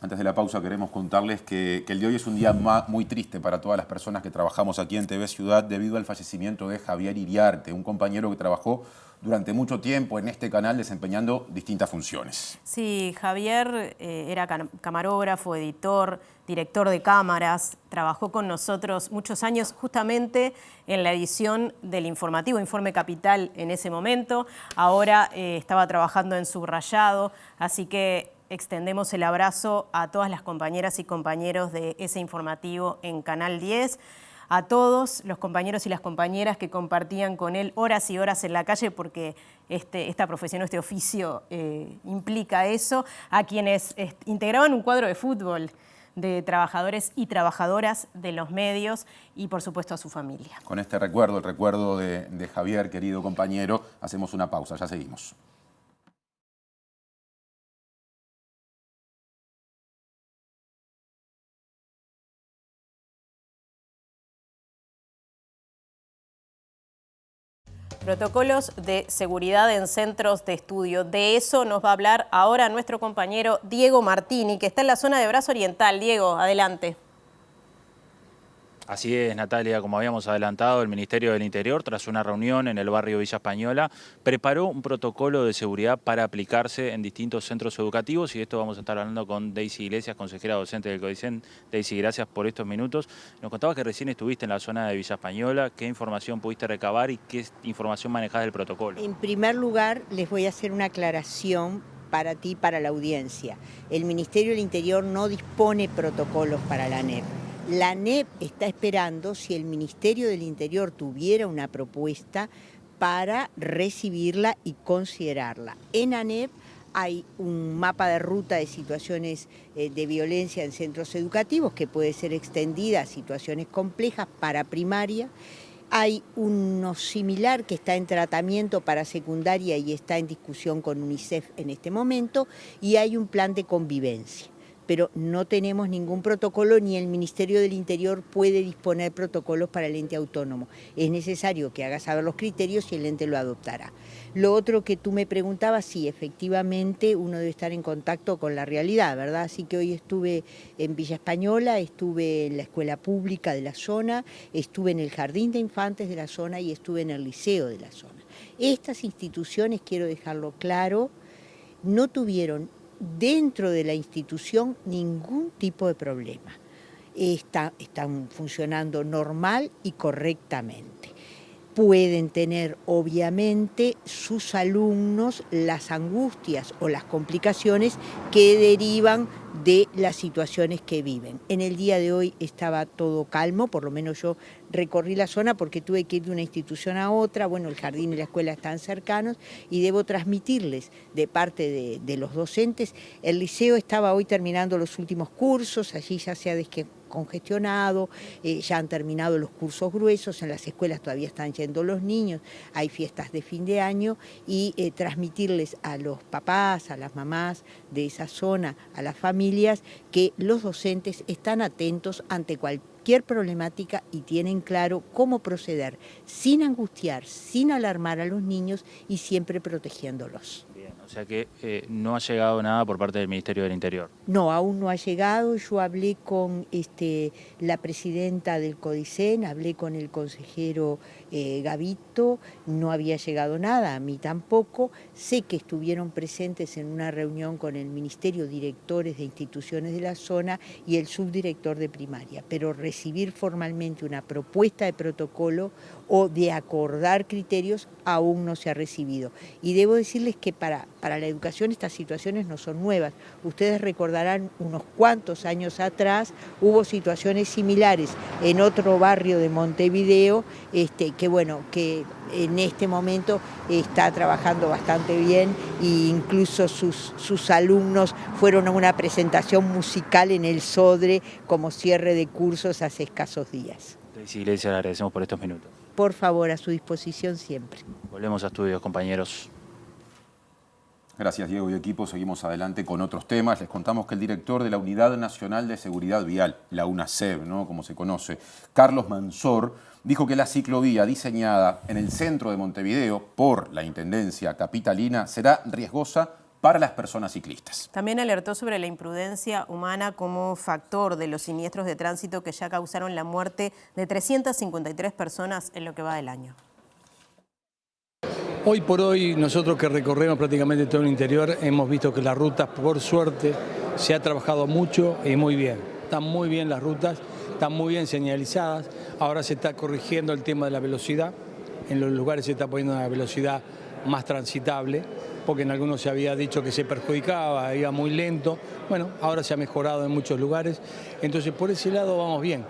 Antes de la pausa queremos contarles que el de hoy es un día muy triste para todas las personas que trabajamos aquí en TV Ciudad debido al fallecimiento de Javier Iriarte, un compañero que trabajó durante mucho tiempo en este canal desempeñando distintas funciones. Sí, Javier era camarógrafo, editor, director de cámaras, trabajó con nosotros muchos años justamente en la edición del informativo Informe Capital en ese momento. Ahora estaba trabajando en Subrayado, así que extendemos el abrazo a todas las compañeras y compañeros de ese informativo en Canal 10, a todos los compañeros y las compañeras que compartían con él horas y horas en la calle, porque esta profesión, este oficio implica eso, a quienes integraban un cuadro de fútbol, de trabajadores y trabajadoras de los medios y, por supuesto, a su familia. Con este recuerdo, el recuerdo de Javier, querido compañero, hacemos una pausa, ya seguimos. Protocolos de seguridad en centros de estudio. De eso nos va a hablar ahora nuestro compañero Diego Martini, que está en la zona de Brazo Oriental. Diego, adelante. Así es, Natalia, como habíamos adelantado, el Ministerio del Interior, tras una reunión en el barrio Villa Española, preparó un protocolo de seguridad para aplicarse en distintos centros educativos, y de esto vamos a estar hablando con Daisy Iglesias, consejera docente del CODICEN. Daisy, gracias por estos minutos. Nos contabas que recién estuviste en la zona de Villa Española. ¿Qué información pudiste recabar y qué información manejás del protocolo? En primer lugar, les voy a hacer una aclaración para ti, para la audiencia. El Ministerio del Interior no dispone protocolos para la ANEP. La ANEP está esperando si el Ministerio del Interior tuviera una propuesta para recibirla y considerarla. En ANEP hay un mapa de ruta de situaciones de violencia en centros educativos que puede ser extendida a situaciones complejas para primaria. Hay uno similar que está en tratamiento para secundaria y está en discusión con UNICEF en este momento, y hay un plan de convivencia. Pero no tenemos ningún protocolo, ni el Ministerio del Interior puede disponer protocolos para el ente autónomo. Es necesario que haga saber los criterios y el ente lo adoptará. Lo otro que tú me preguntabas, sí, efectivamente uno debe estar en contacto con la realidad, ¿verdad? Así que hoy estuve en Villa Española, estuve en la escuela pública de la zona, estuve en el jardín de infantes de la zona y estuve en el liceo de la zona. Estas instituciones, quiero dejarlo claro, no tuvieron dentro de la institución ningún tipo de problema. Están funcionando normal y correctamente. Pueden tener, obviamente, sus alumnos las angustias o las complicaciones que derivan de las situaciones que viven. En el día de hoy estaba todo calmo, por lo menos yo recorrí la zona porque tuve que ir de una institución a otra. Bueno, el jardín y la escuela están cercanos y debo transmitirles de parte de los docentes. El liceo estaba hoy terminando los últimos cursos, allí ya se ha descongestionado, ya han terminado los cursos gruesos, en las escuelas todavía están yendo los niños, hay fiestas de fin de año, y transmitirles a los papás, a las mamás de esa zona, a las familias, que los docentes están atentos ante cualquier problemática y tienen claro cómo proceder, sin angustiar, sin alarmar a los niños y siempre protegiéndolos. Bien, o sea que no ha llegado nada por parte del Ministerio del Interior. No, aún no ha llegado. Yo hablé con la presidenta del CODICEN, hablé con el consejero Gavito, no había llegado nada, a mí tampoco. Sé que estuvieron presentes en una reunión con el Ministerio, directores de instituciones de la zona y el subdirector de primaria, pero recibir formalmente una propuesta de protocolo o de acordar criterios aún no se ha recibido. Y debo decirles que para la educación estas situaciones no son nuevas. Ustedes recordarán unos cuantos años atrás hubo situaciones similares en otro barrio de Montevideo, que en este momento está trabajando bastante bien, e incluso sus alumnos fueron a una presentación musical en el Sodre como cierre de cursos hace escasos días. Sí, Iglesias, le agradecemos por estos minutos. Por favor, a su disposición siempre. Volvemos a estudios, compañeros. Gracias, Diego y equipo. Seguimos adelante con otros temas. Les contamos que el director de la Unidad Nacional de Seguridad Vial, la UNASEV, ¿no?, como se conoce, Carlos Mansor, dijo que la ciclovía diseñada en el centro de Montevideo por la Intendencia Capitalina será riesgosa para las personas ciclistas. También alertó sobre la imprudencia humana como factor de los siniestros de tránsito que ya causaron la muerte de 353 personas en lo que va del año. Hoy por hoy, nosotros que recorremos prácticamente todo el interior, hemos visto que las rutas, por suerte, se ha trabajado mucho y muy bien. Están muy bien las rutas, están muy bien señalizadas. Ahora se está corrigiendo el tema de la velocidad. En los lugares se está poniendo una velocidad más transitable, porque en algunos se había dicho que se perjudicaba, iba muy lento. Bueno, ahora se ha mejorado en muchos lugares. Entonces, por ese lado vamos bien.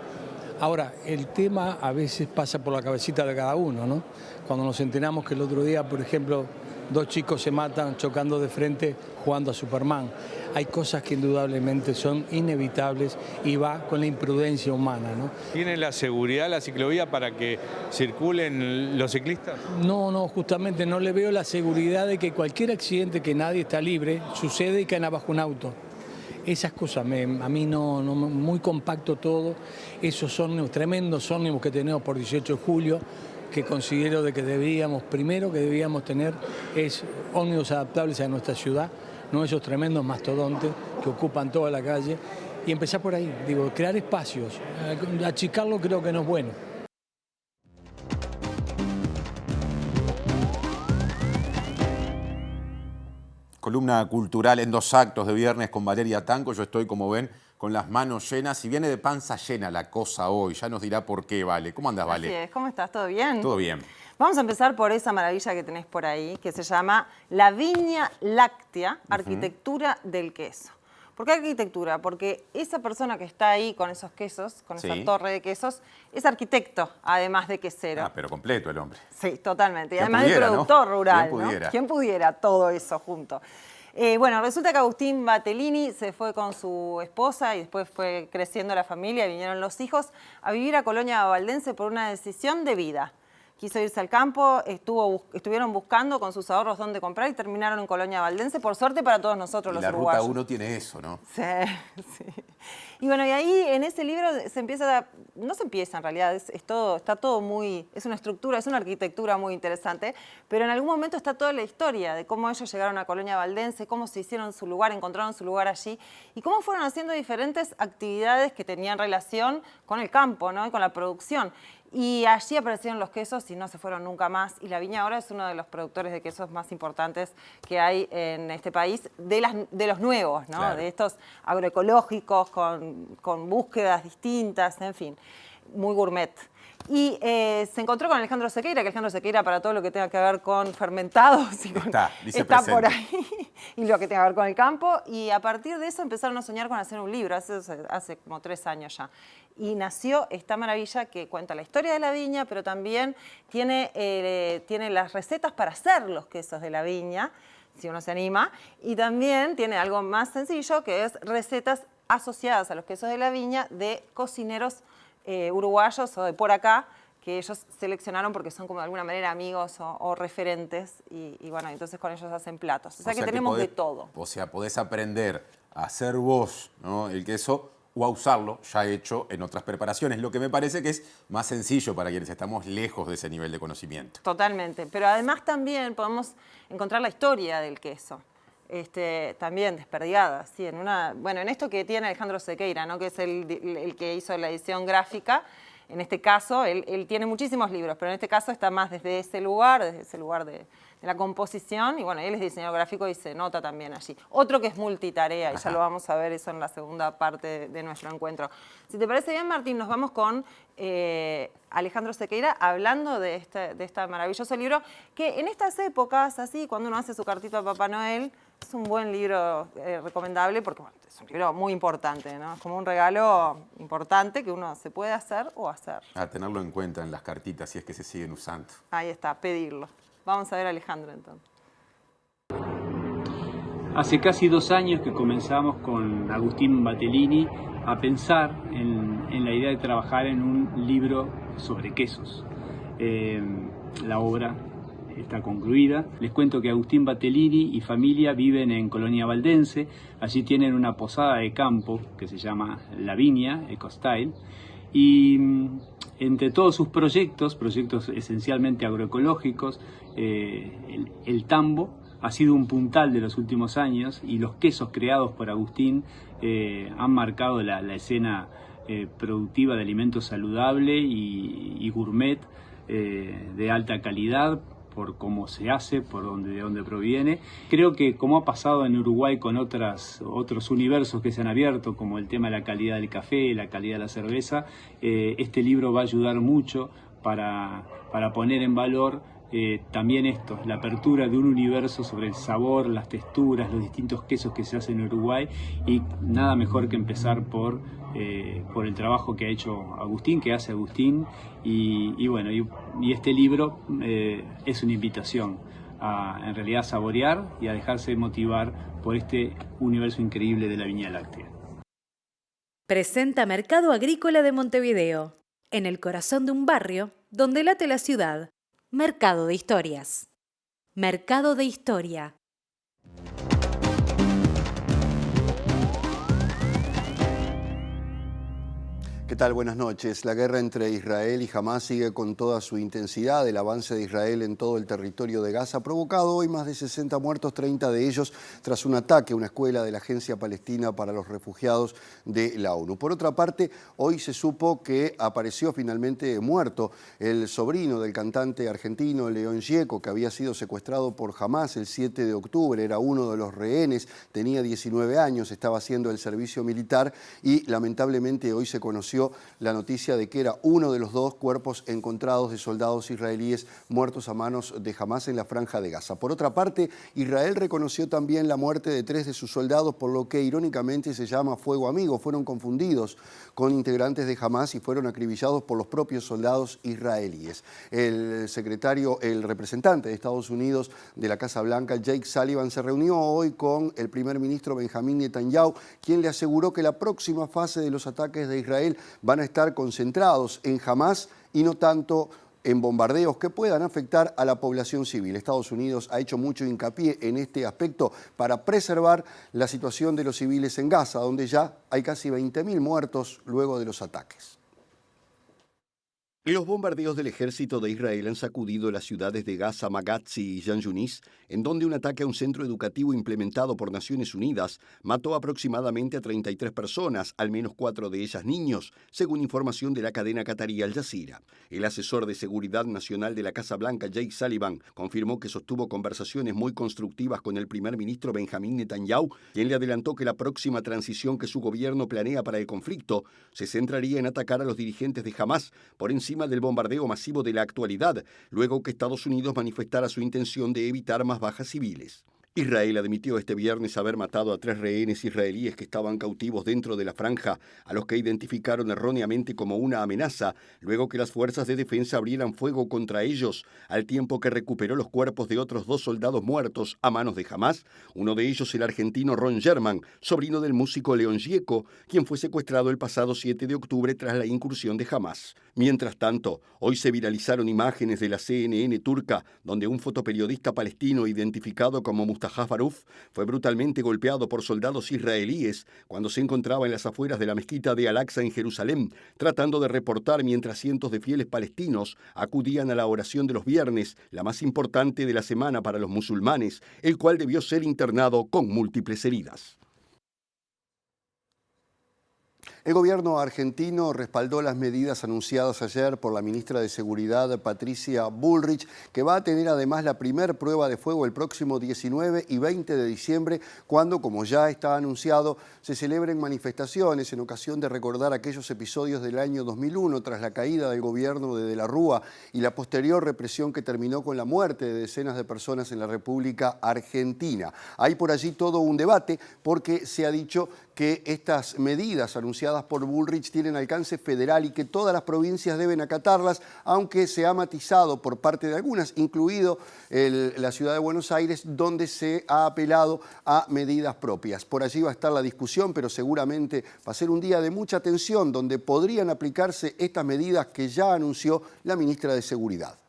Ahora, el tema a veces pasa por la cabecita de cada uno, ¿no? Cuando nos enteramos que el otro día, por ejemplo, 2 chicos se matan chocando de frente jugando a Superman. hay cosas que indudablemente son inevitables y va con la imprudencia humana, ¿no? ¿Tiene la seguridad la ciclovía para que circulen los ciclistas? No, justamente no le veo la seguridad de que cualquier accidente que nadie está libre sucede y caen abajo un auto. Esas cosas, a mí no, muy compacto todo. Esos son tremendos ómnibus que tenemos por 18 de julio, que considero de que debíamos tener es ómnibus adaptables a nuestra ciudad, no esos tremendos mastodontes que ocupan toda la calle. Y empezar por ahí, digo, crear espacios. Achicarlo creo que no es bueno. Columna cultural en 2 actos de viernes con Valeria Tanco. Yo estoy, como ven, con las manos llenas y viene de panza llena la cosa hoy. Ya nos dirá por qué, Vale. ¿Cómo andás, Vale? Así es. ¿Cómo estás? ¿Todo bien? Todo bien. Vamos a empezar por esa maravilla que tenés por ahí, que se llama La Viña Láctea, Arquitectura del Queso. ¿Por qué arquitectura? Porque esa persona que está ahí con esos quesos, con esa torre de quesos, es arquitecto, además de quesero. Ah, pero completo el hombre. Sí, totalmente. Y ¿Quién además pudiera, de productor rural, ¿Quién pudiera? ¿no? ¿Quién pudiera todo eso junto? Bueno, resulta que Agustín Battellini se fue con su esposa y después fue creciendo la familia, vinieron los hijos, a vivir a Colonia Valdense por una decisión de vida. Quiso irse al campo, estuvieron buscando con sus ahorros dónde comprar y terminaron en Colonia Valdense, por suerte para todos nosotros, los uruguayos. La Ruta 1 tiene eso, ¿no? Sí, sí. Y bueno, y ahí en ese libro no se empieza en realidad, está todo muy, es una estructura, es una arquitectura muy interesante, pero en algún momento está toda la historia de cómo ellos llegaron a Colonia Valdense, cómo se hicieron su lugar, encontraron su lugar allí y cómo fueron haciendo diferentes actividades que tenían relación con el campo, ¿no? Y con la producción. Y allí aparecieron los quesos y no se fueron nunca más. Y La Viña ahora es uno de los productores de quesos más importantes que hay en este país, de los nuevos, ¿no? Claro. De estos agroecológicos, con búsquedas distintas, en fin, muy gourmet. Y se encontró con Alejandro Sequeira, que Alejandro Sequeira para todo lo que tenga que ver con fermentados y está por ahí, y lo que tenga que ver con el campo. Y a partir de eso empezaron a soñar con hacer un libro, hace como 3 años ya. Y nació esta maravilla que cuenta la historia de la viña, pero también tiene las recetas para hacer los quesos de la viña, si uno se anima. Y también tiene algo más sencillo, que es recetas asociadas a los quesos de la viña de cocineros uruguayos o de por acá, que ellos seleccionaron porque son como de alguna manera amigos o referentes. Y bueno, entonces con ellos hacen platos. O sea que tenemos de todo. O sea, podés aprender a hacer vos, ¿no?, el queso, o a usarlo ya hecho en otras preparaciones, lo que me parece que es más sencillo para quienes estamos lejos de ese nivel de conocimiento. Totalmente, pero además también podemos encontrar la historia del queso, también desperdigada, ¿sí? En esto que tiene Alejandro Sequeira, ¿no?, que es el que hizo la edición gráfica. En este caso, él tiene muchísimos libros, pero en este caso está más desde ese lugar de la composición, y bueno, él es diseñador gráfico y se nota también allí. Otro que es multitarea, y ya lo vamos a ver eso en la segunda parte de nuestro encuentro. Si te parece bien, Martín, nos vamos con Alejandro Sequeira hablando de este maravilloso libro, que en estas épocas, así, cuando uno hace su cartita a Papá Noel, es un buen libro recomendable porque bueno, es un libro muy importante, ¿no? Es como un regalo importante que uno se puede hacer o hacer. A tenerlo en cuenta en las cartitas si es que se siguen usando. Ahí está, pedirlo. Vamos a ver a Alejandro entonces. Hace casi 2 años que comenzamos con Agustín Battellini a pensar en la idea de trabajar en un libro sobre quesos. La obra está concluida. Les cuento que Agustín Battellini y familia viven en Colonia Valdense. Allí tienen una posada de campo que se llama La Viña, Ecostyle. Y entre todos sus proyectos esencialmente agroecológicos, el tambo ha sido un puntal de los últimos años y los quesos creados por Agustín han marcado la escena productiva de alimentos saludable y gourmet de alta calidad, por cómo se hace, de dónde proviene. Creo que como ha pasado en Uruguay con otros universos que se han abierto, como el tema de la calidad del café, la calidad de la cerveza, este libro va a ayudar mucho para poner en valor también esto, la apertura de un universo sobre el sabor, las texturas, los distintos quesos que se hacen en Uruguay, y nada mejor que empezar por el trabajo que ha hecho Agustín, que hace Agustín, y este libro es una invitación en realidad a saborear y a dejarse motivar por este universo increíble de la Viña Láctea. Presenta Mercado Agrícola de Montevideo, en el corazón de un barrio donde late la ciudad. Mercado de Historias. Mercado de Historia. ¿Qué tal? Buenas noches. La guerra entre Israel y Hamás sigue con toda su intensidad. El avance de Israel en todo el territorio de Gaza ha provocado hoy más de 60 muertos, 30 de ellos tras un ataque a una escuela de la Agencia Palestina para los Refugiados de la ONU. Por otra parte, hoy se supo que apareció finalmente muerto el sobrino del cantante argentino León Gieco, que había sido secuestrado por Hamás el 7 de octubre. Era uno de los rehenes, tenía 19 años, estaba haciendo el servicio militar y lamentablemente hoy se conoció la noticia de que era uno de los 2 cuerpos encontrados de soldados israelíes muertos a manos de Hamás en la Franja de Gaza. Por otra parte, Israel reconoció también la muerte de 3 de sus soldados, por lo que irónicamente se llama fuego amigo. Fueron confundidos con integrantes de Hamás y fueron acribillados por los propios soldados israelíes. El representante de Estados Unidos de la Casa Blanca, Jake Sullivan, se reunió hoy con el primer ministro Benjamín Netanyahu, quien le aseguró que la próxima fase de los ataques de Israel van a estar concentrados en Hamás y no tanto en bombardeos que puedan afectar a la población civil. Estados Unidos ha hecho mucho hincapié en este aspecto para preservar la situación de los civiles en Gaza, donde ya hay casi 20.000 muertos luego de los ataques. Los bombardeos del ejército de Israel han sacudido las ciudades de Gaza, Maghazi y Jan Yunis, en donde un ataque a un centro educativo implementado por Naciones Unidas mató aproximadamente a 33 personas, al menos 4 de ellas niños, según información de la cadena catarí Al Jazeera. El asesor de Seguridad Nacional de la Casa Blanca, Jake Sullivan, confirmó que sostuvo conversaciones muy constructivas con el primer ministro Benjamín Netanyahu, quien le adelantó que la próxima transición que su gobierno planea para el conflicto se centraría en atacar a los dirigentes de Hamás por encima del bombardeo masivo de la actualidad, luego que Estados Unidos manifestara su intención de evitar más bajas civiles. Israel admitió este viernes haber matado a 3 rehenes israelíes que estaban cautivos dentro de la franja, a los que identificaron erróneamente como una amenaza, luego que las fuerzas de defensa abrieran fuego contra ellos, al tiempo que recuperó los cuerpos de otros 2 soldados muertos a manos de Hamás, uno de ellos el argentino Ron German, sobrino del músico León Gieco, quien fue secuestrado el pasado 7 de octubre tras la incursión de Hamás. Mientras tanto, hoy se viralizaron imágenes de la CNN turca, donde un fotoperiodista palestino identificado como Mustafa Farouf fue brutalmente golpeado por soldados israelíes cuando se encontraba en las afueras de la mezquita de Al-Aqsa en Jerusalén, tratando de reportar mientras cientos de fieles palestinos acudían a la oración de los viernes, la más importante de la semana para los musulmanes, el cual debió ser internado con múltiples heridas. El gobierno argentino respaldó las medidas anunciadas ayer por la ministra de Seguridad, Patricia Bullrich, que va a tener además la primer prueba de fuego el próximo 19 y 20 de diciembre, cuando, como ya está anunciado, se celebren manifestaciones en ocasión de recordar aquellos episodios del año 2001 tras la caída del gobierno de la Rúa y la posterior represión que terminó con la muerte de decenas de personas en la República Argentina. Hay por allí todo un debate porque se ha dicho que estas medidas anunciadas por Bullrich tienen alcance federal y que todas las provincias deben acatarlas, aunque se ha matizado por parte de algunas, incluido la ciudad de Buenos Aires, donde se ha apelado a medidas propias. Por allí va a estar la discusión, pero seguramente va a ser un día de mucha tensión, donde podrían aplicarse estas medidas que ya anunció la ministra de Seguridad.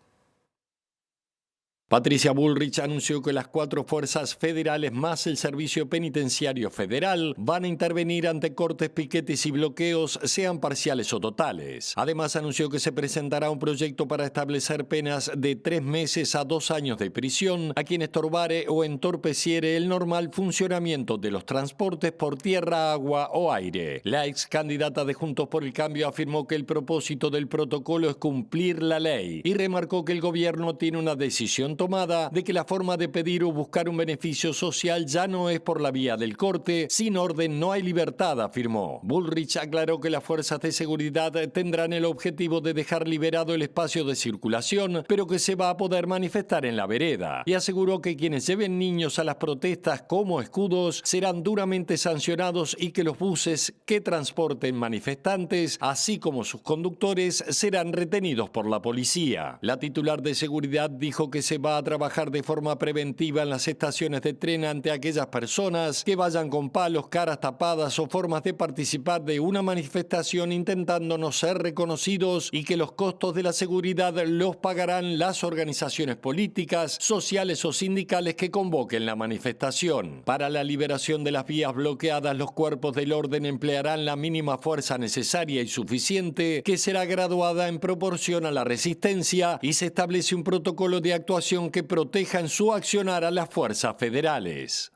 Patricia Bullrich anunció que las 4 fuerzas federales más el Servicio Penitenciario Federal van a intervenir ante cortes, piquetes y bloqueos, sean parciales o totales. Además, anunció que se presentará un proyecto para establecer penas de 3 meses a 2 años de prisión a quien estorbare o entorpeciere el normal funcionamiento de los transportes por tierra, agua o aire. La ex candidata de Juntos por el Cambio afirmó que el propósito del protocolo es cumplir la ley y remarcó que el gobierno tiene una decisión tomada de que la forma de pedir o buscar un beneficio social ya no es por la vía del corte. Sin orden no hay libertad, afirmó. Bullrich aclaró que las fuerzas de seguridad tendrán el objetivo de dejar liberado el espacio de circulación, pero que se va a poder manifestar en la vereda. Y aseguró que quienes lleven niños a las protestas como escudos serán duramente sancionados y que los buses que transporten manifestantes, así como sus conductores, serán retenidos por la policía. La titular de seguridad dijo que se va a trabajar de forma preventiva en las estaciones de tren ante aquellas personas que vayan con palos, caras tapadas o formas de participar de una manifestación intentando no ser reconocidos, y que los costos de la seguridad los pagarán las organizaciones políticas, sociales o sindicales que convoquen la manifestación. Para la liberación de las vías bloqueadas, los cuerpos del orden emplearán la mínima fuerza necesaria y suficiente, que será graduada en proporción a la resistencia, y se establece un protocolo de actuación que proteja en su accionar a las fuerzas federales.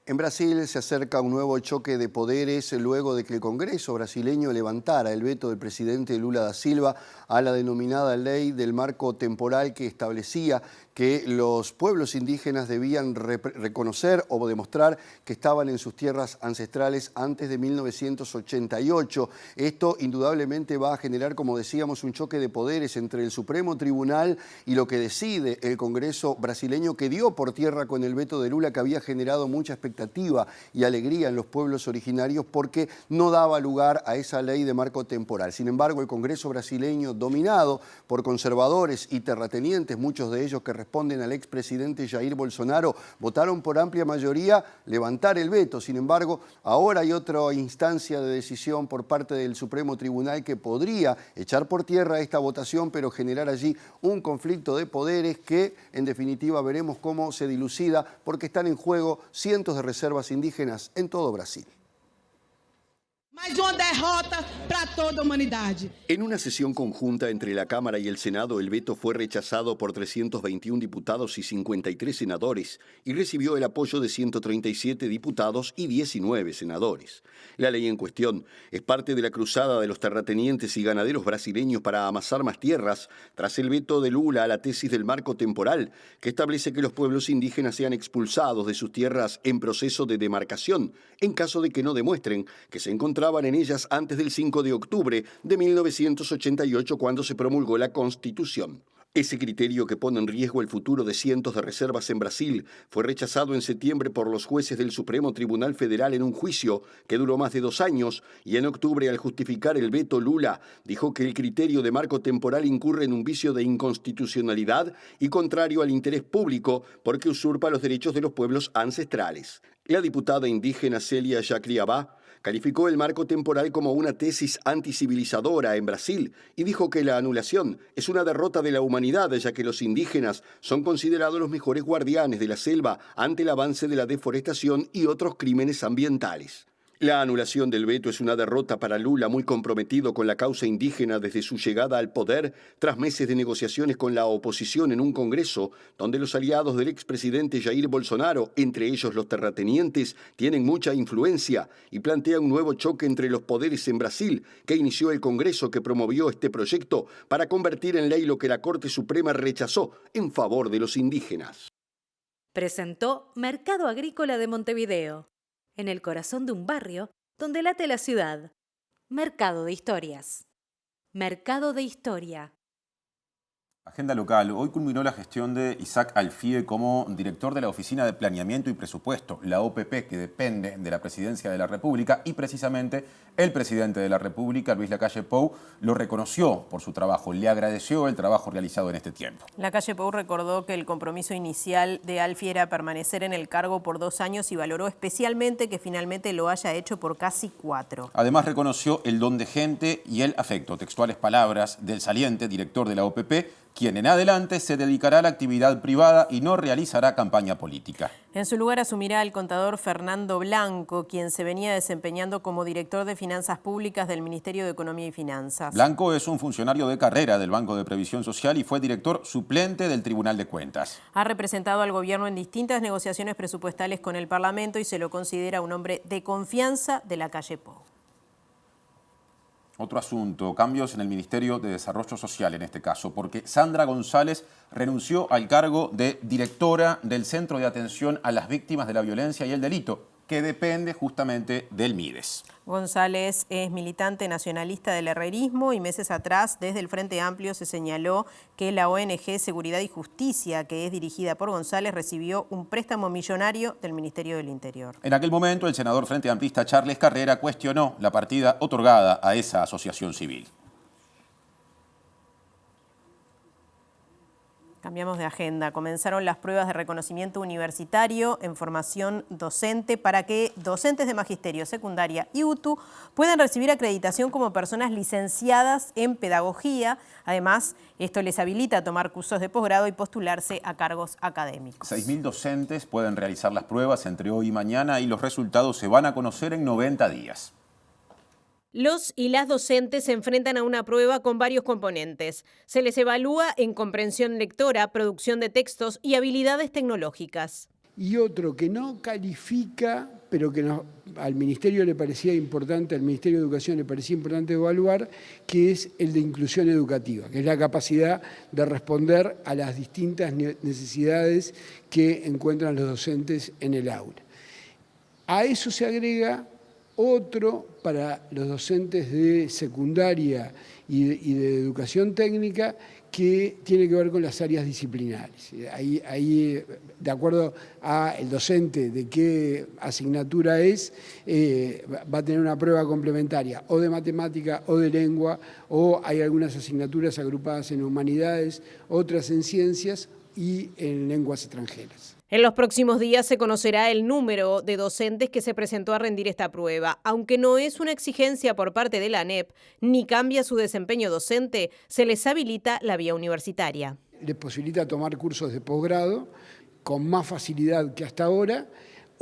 En Brasil se acerca un nuevo choque de poderes luego de que el Congreso brasileño levantara el veto del presidente Lula da Silva a la denominada ley del marco temporal, que establecía que los pueblos indígenas debían reconocer o demostrar que estaban en sus tierras ancestrales antes de 1988. Esto indudablemente va a generar, como decíamos, un choque de poderes entre el Supremo Tribunal y lo que decide el Congreso brasileño, que dio por tierra con el veto de Lula, que había generado mucha expectativa y alegría en los pueblos originarios porque no daba lugar a esa ley de marco temporal. Sin embargo, el Congreso brasileño, dominado por conservadores y terratenientes, muchos de ellos que responden al expresidente Jair Bolsonaro, votaron por amplia mayoría levantar el veto. Sin embargo, ahora hay otra instancia de decisión por parte del Supremo Tribunal que podría echar por tierra esta votación, pero generar allí un conflicto de poderes que, en definitiva, veremos cómo se dilucida, porque están en juego cientos de reservas indígenas en todo Brasil. Mais uma derrota para toda a humanidade. En una sesión conjunta entre la Cámara y el Senado, el veto fue rechazado por 321 diputados y 53 senadores y recibió el apoyo de 137 diputados y 19 senadores. La ley en cuestión es parte de la cruzada de los terratenientes y ganaderos brasileños para amasar más tierras tras el veto de Lula a la tesis del marco temporal, que establece que los pueblos indígenas sean expulsados de sus tierras en proceso de demarcación, en caso de que no demuestren que se encontraban en ellas antes del 5 de octubre de 1988, cuando se promulgó la Constitución. Ese criterio, que pone en riesgo el futuro de cientos de reservas en Brasil, fue rechazado en septiembre por los jueces del Supremo Tribunal Federal en un juicio que duró más de 2 años, y en octubre, al justificar el veto, Lula dijo que el criterio de marco temporal incurre en un vicio de inconstitucionalidad y contrario al interés público, porque usurpa los derechos de los pueblos ancestrales. La diputada indígena Célia Jacriabá calificó el marco temporal como una tesis anticivilizadora en Brasil y dijo que la anulación es una derrota de la humanidad, ya que los indígenas son considerados los mejores guardianes de la selva ante el avance de la deforestación y otros crímenes ambientales. La anulación del veto es una derrota para Lula, muy comprometido con la causa indígena desde su llegada al poder, tras meses de negociaciones con la oposición en un Congreso donde los aliados del expresidente Jair Bolsonaro, entre ellos los terratenientes, tienen mucha influencia, y plantea un nuevo choque entre los poderes en Brasil, que inició el Congreso, que promovió este proyecto para convertir en ley lo que la Corte Suprema rechazó en favor de los indígenas. Presentó Mercado Agrícola de Montevideo, en el corazón de un barrio donde late la ciudad. Mercado de Historias. Mercado de Historia. Agenda local. Hoy culminó la gestión de Isaac Alfie como director de la Oficina de Planeamiento y Presupuesto, la OPP, que depende de la Presidencia de la República, y precisamente el presidente de la República, Luis Lacalle Pou, lo reconoció por su trabajo, le agradeció el trabajo realizado en este tiempo. Lacalle Pou recordó que el compromiso inicial de Alfie era permanecer en el cargo por 2 años y valoró especialmente que finalmente lo haya hecho por casi 4. Además reconoció el don de gente y el afecto, textuales palabras del saliente director de la OPP, quien en adelante se dedicará a la actividad privada y no realizará campaña política. En su lugar asumirá el contador Fernando Blanco, quien se venía desempeñando como director de Finanzas Públicas del Ministerio de Economía y Finanzas. Blanco es un funcionario de carrera del Banco de Previsión Social y fue director suplente del Tribunal de Cuentas. Ha representado al gobierno en distintas negociaciones presupuestales con el Parlamento y se lo considera un hombre de confianza de Lacalle Pou. Otro asunto, cambios en el Ministerio de Desarrollo Social en este caso, porque Sandra González renunció al cargo de directora del Centro de Atención a las Víctimas de la Violencia y el Delito, que depende justamente del MIDES. González es militante nacionalista del herrerismo y meses atrás, desde el Frente Amplio, se señaló que la ONG Seguridad y Justicia, que es dirigida por González, recibió un préstamo millonario del Ministerio del Interior. En aquel momento, el senador frente amplista Charles Carrera cuestionó la partida otorgada a esa asociación civil. Cambiamos de agenda. Comenzaron las pruebas de reconocimiento universitario en formación docente para que docentes de magisterio, secundaria y UTU puedan recibir acreditación como personas licenciadas en pedagogía. Además, esto les habilita a tomar cursos de posgrado y postularse a cargos académicos. 6.000 docentes pueden realizar las pruebas entre hoy y mañana y los resultados se van a conocer en 90 días. Los y las docentes se enfrentan a una prueba con varios componentes. Se les evalúa en comprensión lectora, producción de textos y habilidades tecnológicas. Y otro que no califica, pero que al Ministerio le parecía importante, al Ministerio de Educación le parecía importante evaluar, que es el de inclusión educativa, que es la capacidad de responder a las distintas necesidades que encuentran los docentes en el aula. A eso se agrega otro para los docentes de secundaria y de educación técnica que tiene que ver con las áreas disciplinares. Ahí de acuerdo al docente de qué asignatura es, va a tener una prueba complementaria o de matemática o de lengua, o hay algunas asignaturas agrupadas en humanidades, otras en ciencias y en lenguas extranjeras. En los próximos días se conocerá el número de docentes que se presentó a rendir esta prueba. Aunque no es una exigencia por parte de la ANEP, ni cambia su desempeño docente, se les habilita la vía universitaria. Les posibilita tomar cursos de posgrado con más facilidad que hasta ahora,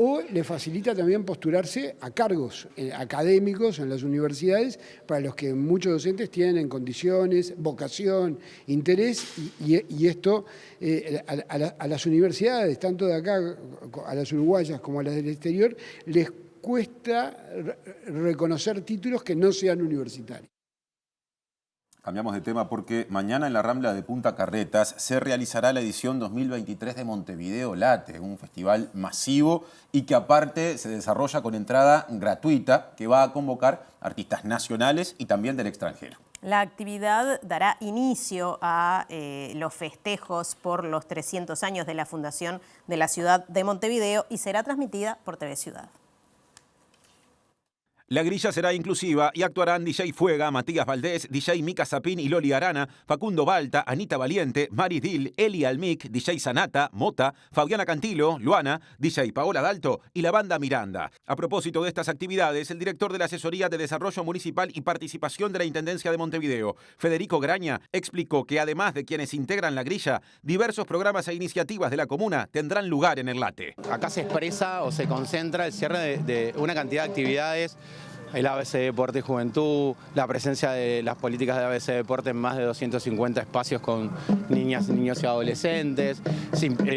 o le facilita también postularse a cargos académicos en las universidades para los que muchos docentes tienen condiciones, vocación, interés, y esto a las universidades, tanto de acá, a las uruguayas como a las del exterior, les cuesta reconocer títulos que no sean universitarios. Cambiamos de tema porque mañana en la Rambla de Punta Carretas se realizará la edición 2023 de Montevideo Late, un festival masivo y que aparte se desarrolla con entrada gratuita que va a convocar artistas nacionales y también del extranjero. La actividad dará inicio a los festejos por los 300 años de la fundación de la ciudad de Montevideo y será transmitida por TV Ciudad. La grilla será inclusiva y actuarán DJ Fuega, Matías Valdés, DJ Mica Sapín y Loli Arana, Facundo Balta, Anita Valiente, Mari Dil, Eli Almic, DJ Sanata, Mota, Fabiana Cantilo, Luana, DJ Paola Dalto y la banda Miranda. A propósito de estas actividades, el director de la Asesoría de Desarrollo Municipal y Participación de la Intendencia de Montevideo, Federico Graña, explicó que además de quienes integran la grilla, diversos programas e iniciativas de la comuna tendrán lugar en el Late. Acá se expresa o se concentra el cierre de una cantidad de actividades. El ABC Deporte y Juventud, la presencia de las políticas de ABC Deporte en más de 250 espacios con niñas, niños y adolescentes,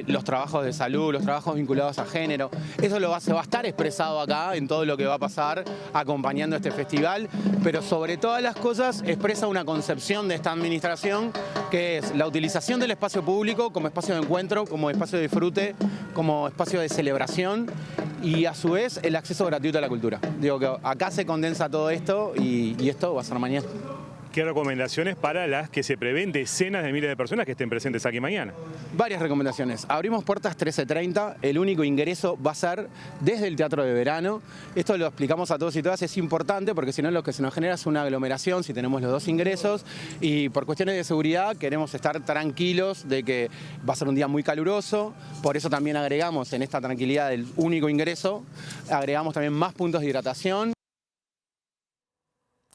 los trabajos de salud, los trabajos vinculados a género. Eso se va a estar expresado acá en todo lo que va a pasar acompañando este festival, pero sobre todas las cosas expresa una concepción de esta administración que es la utilización del espacio público como espacio de encuentro, como espacio de disfrute, como espacio de celebración y a su vez el acceso gratuito a la cultura. Digo que acá se condensa todo esto y esto va a ser mañana. ¿Qué recomendaciones para las que se prevén decenas de miles de personas que estén presentes aquí mañana? Varias recomendaciones. Abrimos puertas 13:30. El único ingreso va a ser desde el Teatro de Verano. Esto lo explicamos a todos y todas. Es importante porque si no lo que se nos genera es una aglomeración si tenemos los dos ingresos. Y por cuestiones de seguridad queremos estar tranquilos de que va a ser un día muy caluroso. Por eso también agregamos en esta tranquilidad del único ingreso, agregamos también más puntos de hidratación.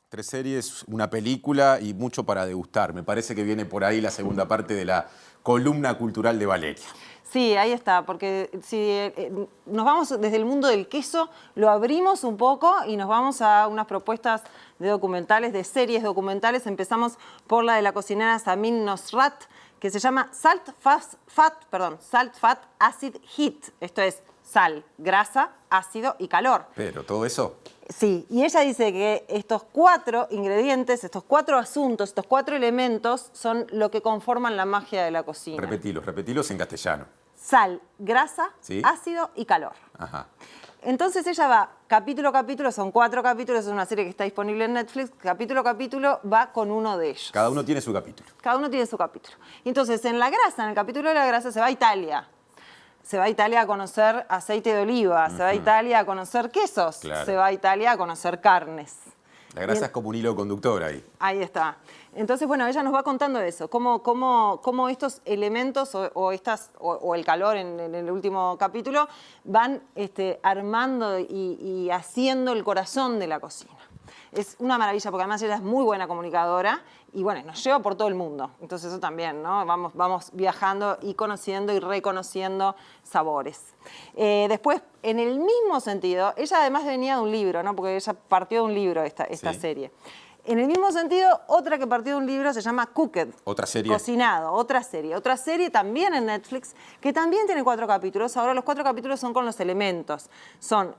3 series, una película y mucho para degustar. Me parece que viene por ahí la segunda parte de la columna cultural de Valeria. Sí, ahí está, porque si nos vamos desde el mundo del queso, lo abrimos un poco y nos vamos a unas propuestas de documentales, de series documentales. Empezamos por la de la cocinera Samin Nosrat, que se llama Salt, Fat, Acid, Heat. Esto es sal, grasa, ácido y calor. Pero todo eso... Sí, y ella dice que estos 4 ingredientes, estos 4 asuntos, estos 4 elementos son lo que conforman la magia de la cocina. Repetilos en castellano. Sal, grasa, ¿sí? Ácido y calor. Ajá. Entonces ella va capítulo a capítulo, son 4 capítulos, es una serie que está disponible en Netflix, capítulo a capítulo va con uno de ellos. Cada uno tiene su capítulo. Cada uno tiene su capítulo. Entonces en la grasa, en el capítulo de la grasa, se va a Italia. Se va a Italia a conocer aceite de oliva, se va a Italia a conocer quesos, se va a Italia a conocer carnes. La grasa es como un hilo conductor ahí. Ahí está. Entonces, bueno, ella nos va contando eso, cómo estos elementos o el calor en el último capítulo van armando y haciendo el corazón de la cocina. Es una maravilla porque además ella es muy buena comunicadora y bueno, nos lleva por todo el mundo. Entonces eso también, ¿no? Vamos viajando y conociendo y reconociendo sabores. Después, en el mismo sentido, ella además venía de un libro, ¿no? Porque ella partió de un libro esta serie. En el mismo sentido, otra que partió de un libro se llama Cooked. Otra serie. Cocinado, otra serie. Otra serie también en Netflix, que también tiene 4 capítulos. Ahora los 4 capítulos son con los elementos.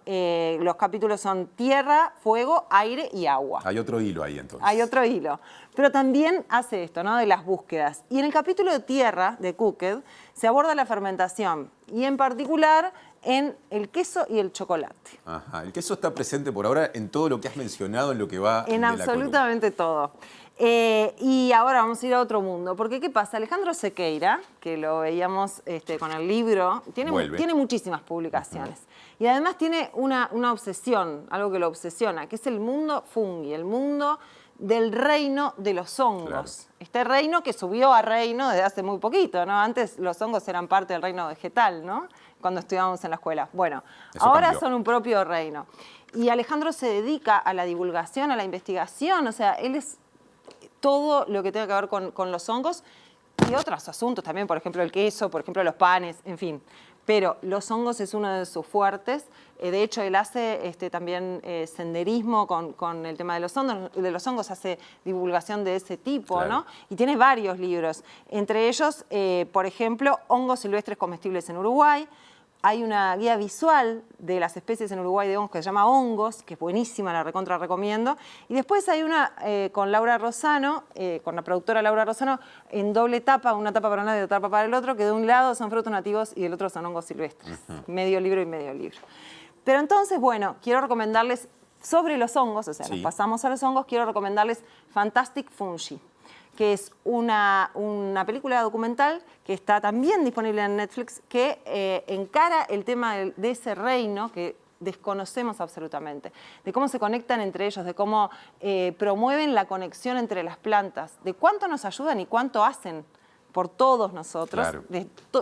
Los capítulos son tierra, fuego, aire y agua. Hay otro hilo ahí entonces. Hay otro hilo. Pero también hace esto, ¿no? De las búsquedas. Y en el capítulo de tierra, de Cooked, se aborda la fermentación. Y en particular en el queso y el chocolate. Ajá. El queso está presente por ahora en todo lo que has mencionado en lo que va En de absolutamente todo. Y ahora vamos a ir a otro mundo. Porque, ¿qué pasa? Alejandro Sequeira, que lo veíamos con el libro, tiene muchísimas publicaciones. Y además tiene una obsesión, algo que lo obsesiona, que es el mundo fungi, el mundo del reino de los hongos. Claro. Este reino que subió a reino desde hace muy poquito, ¿no? Antes los hongos eran parte del reino vegetal, ¿no? Cuando estudiábamos en la escuela. Bueno, ahora son un propio reino. Y Alejandro se dedica a la divulgación, a la investigación, o sea, él es todo lo que tenga que ver con los hongos y otros asuntos también, por ejemplo el queso, por ejemplo los panes, en fin. Pero los hongos es uno de sus fuertes. De hecho, él hace también senderismo con el tema de los hongos, hace divulgación de ese tipo, claro, ¿no? Y tiene varios libros. Entre ellos, por ejemplo, Hongos silvestres comestibles en Uruguay. Hay una guía visual de las especies en Uruguay de hongos que se llama Hongos, que es buenísima, la recontra recomiendo. Y después hay una con Laura Rosano, con la productora Laura Rosano, en doble tapa, una tapa para un lado y otra tapa para el otro, que de un lado son frutos nativos y del otro son hongos silvestres. Medio libro y medio libro. Pero entonces, bueno, quiero recomendarles sobre los hongos, o sea, nos pasamos a los hongos, quiero recomendarles Fantastic Fungi, que es una película documental que está también disponible en Netflix, que encara el tema de ese reino que desconocemos absolutamente, de cómo se conectan entre ellos, de cómo promueven la conexión entre las plantas, de cuánto nos ayudan y cuánto hacen por todos nosotros, claro,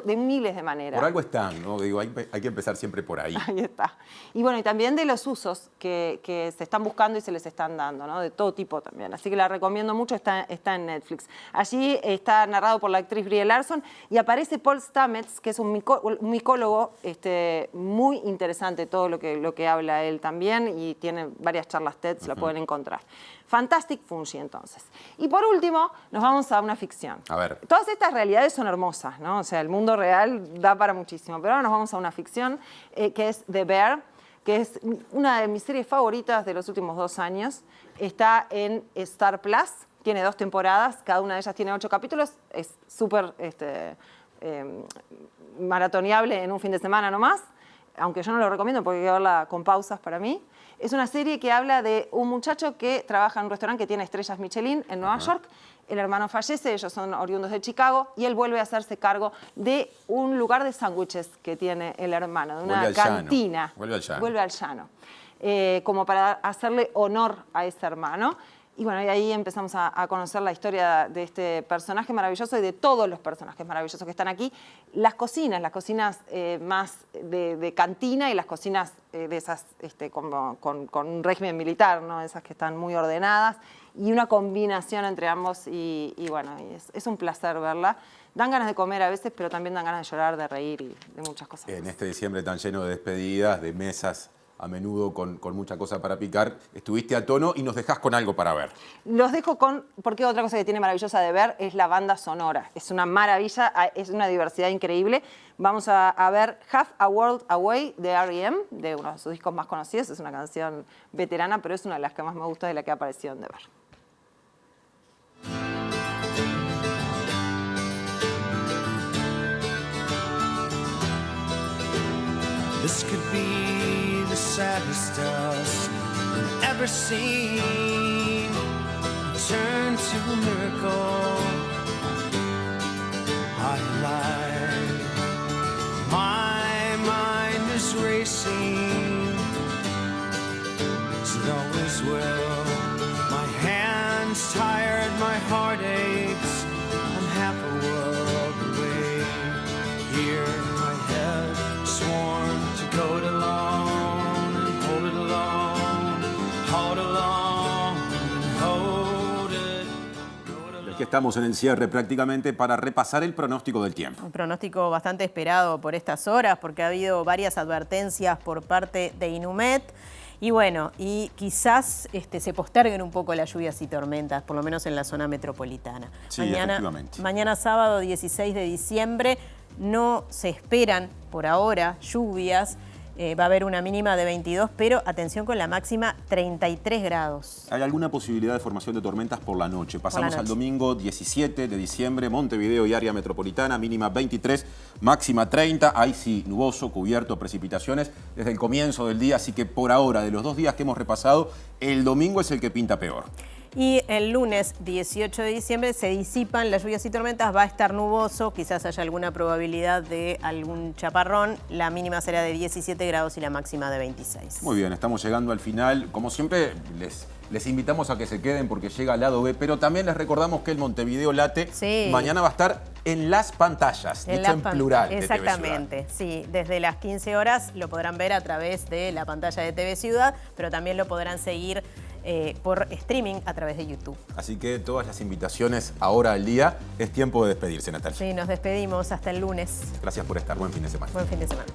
de miles de maneras. Por algo están, ¿no? Digo, hay que empezar siempre por ahí. Ahí está. Y bueno, y también de los usos que se están buscando y se les están dando, ¿no? De todo tipo también. Así que la recomiendo mucho, está en Netflix. Allí está narrado por la actriz Brie Larson y aparece Paul Stamets, que es un micólogo muy interesante, todo lo que habla él también, y tiene varias charlas TED, la pueden encontrar. Fantastic Fungi, entonces. Y por último, nos vamos a una ficción. A ver. Todas estas realidades son hermosas, ¿no? O sea, el mundo real da para muchísimo. Pero ahora nos vamos a una ficción que es The Bear, que es una de mis series favoritas de los últimos 2 años. Está en Star Plus, tiene 2 temporadas, cada una de ellas tiene 8 capítulos. Es súper maratoneable en un fin de semana nomás, aunque yo no lo recomiendo porque hay que verla con pausas para mí. Es una serie que habla de un muchacho que trabaja en un restaurante que tiene estrellas Michelin en Nueva York. El hermano fallece, ellos son oriundos de Chicago, y él vuelve a hacerse cargo de un lugar de sándwiches que tiene el hermano, de una cantina. Vuelve al llano. Vuelve al llano. Como para hacerle honor a ese hermano. Y bueno, y ahí empezamos a conocer la historia de este personaje maravilloso y de todos los personajes maravillosos que están aquí. Las cocinas más de cantina y las cocinas de esas con un régimen militar, ¿no? Esas que están muy ordenadas, y una combinación entre ambos y bueno, es un placer verla. Dan ganas de comer a veces, pero también dan ganas de llorar, de reír y de muchas cosas. En este diciembre tan lleno de despedidas, de mesas a menudo con mucha cosa para picar, estuviste a tono y nos dejás con algo para ver. Los dejo porque otra cosa que tiene maravillosa de ver es la banda sonora. Es una maravilla, es una diversidad increíble. Vamos a ver Half a World Away de R.E.M., de uno de sus discos más conocidos. Es una canción veterana, pero es una de las que más me gusta, de la que apareció en The Bear. This could be the saddest dust I've ever seen. Turn to a miracle. I lied. My mind is racing. It always will. tired, my heart aches. I'm half a world away. Here my head sworn to go it alone and hold it alone, hold alone and hold it. Aquí estamos en el cierre prácticamente para repasar el pronóstico del tiempo. Un pronóstico bastante esperado por estas horas porque ha habido varias advertencias por parte de Inumet. Y bueno, y quizás se posterguen un poco las lluvias y tormentas, por lo menos en la zona metropolitana. Sí, efectivamente. Mañana sábado 16 de diciembre no se esperan por ahora lluvias. Va a haber una mínima de 22, pero atención con la máxima 33 grados. Hay alguna posibilidad de formación de tormentas por la noche. Pasamos al domingo 17 de diciembre, Montevideo y área metropolitana, mínima 23, máxima 30. Ahí sí, nuboso, cubierto, precipitaciones desde el comienzo del día. Así que por ahora, de los 2 días que hemos repasado, el domingo es el que pinta peor. Y el lunes 18 de diciembre se disipan las lluvias y tormentas, va a estar nuboso, quizás haya alguna probabilidad de algún chaparrón, la mínima será de 17 grados y la máxima de 26. Muy bien, estamos llegando al final. Como siempre, les invitamos a que se queden porque llega al lado B, pero también les recordamos que el Montevideo Late mañana va a estar en las pantallas, dicho en plural. Exactamente, sí, desde las 15 horas lo podrán ver a través de la pantalla de TV Ciudad, pero también lo podrán seguir por streaming a través de YouTube. Así que todas las invitaciones ahora al día. Es tiempo de despedirse, Natalia. Sí, nos despedimos hasta el lunes. Gracias por estar. Buen fin de semana. Buen fin de semana.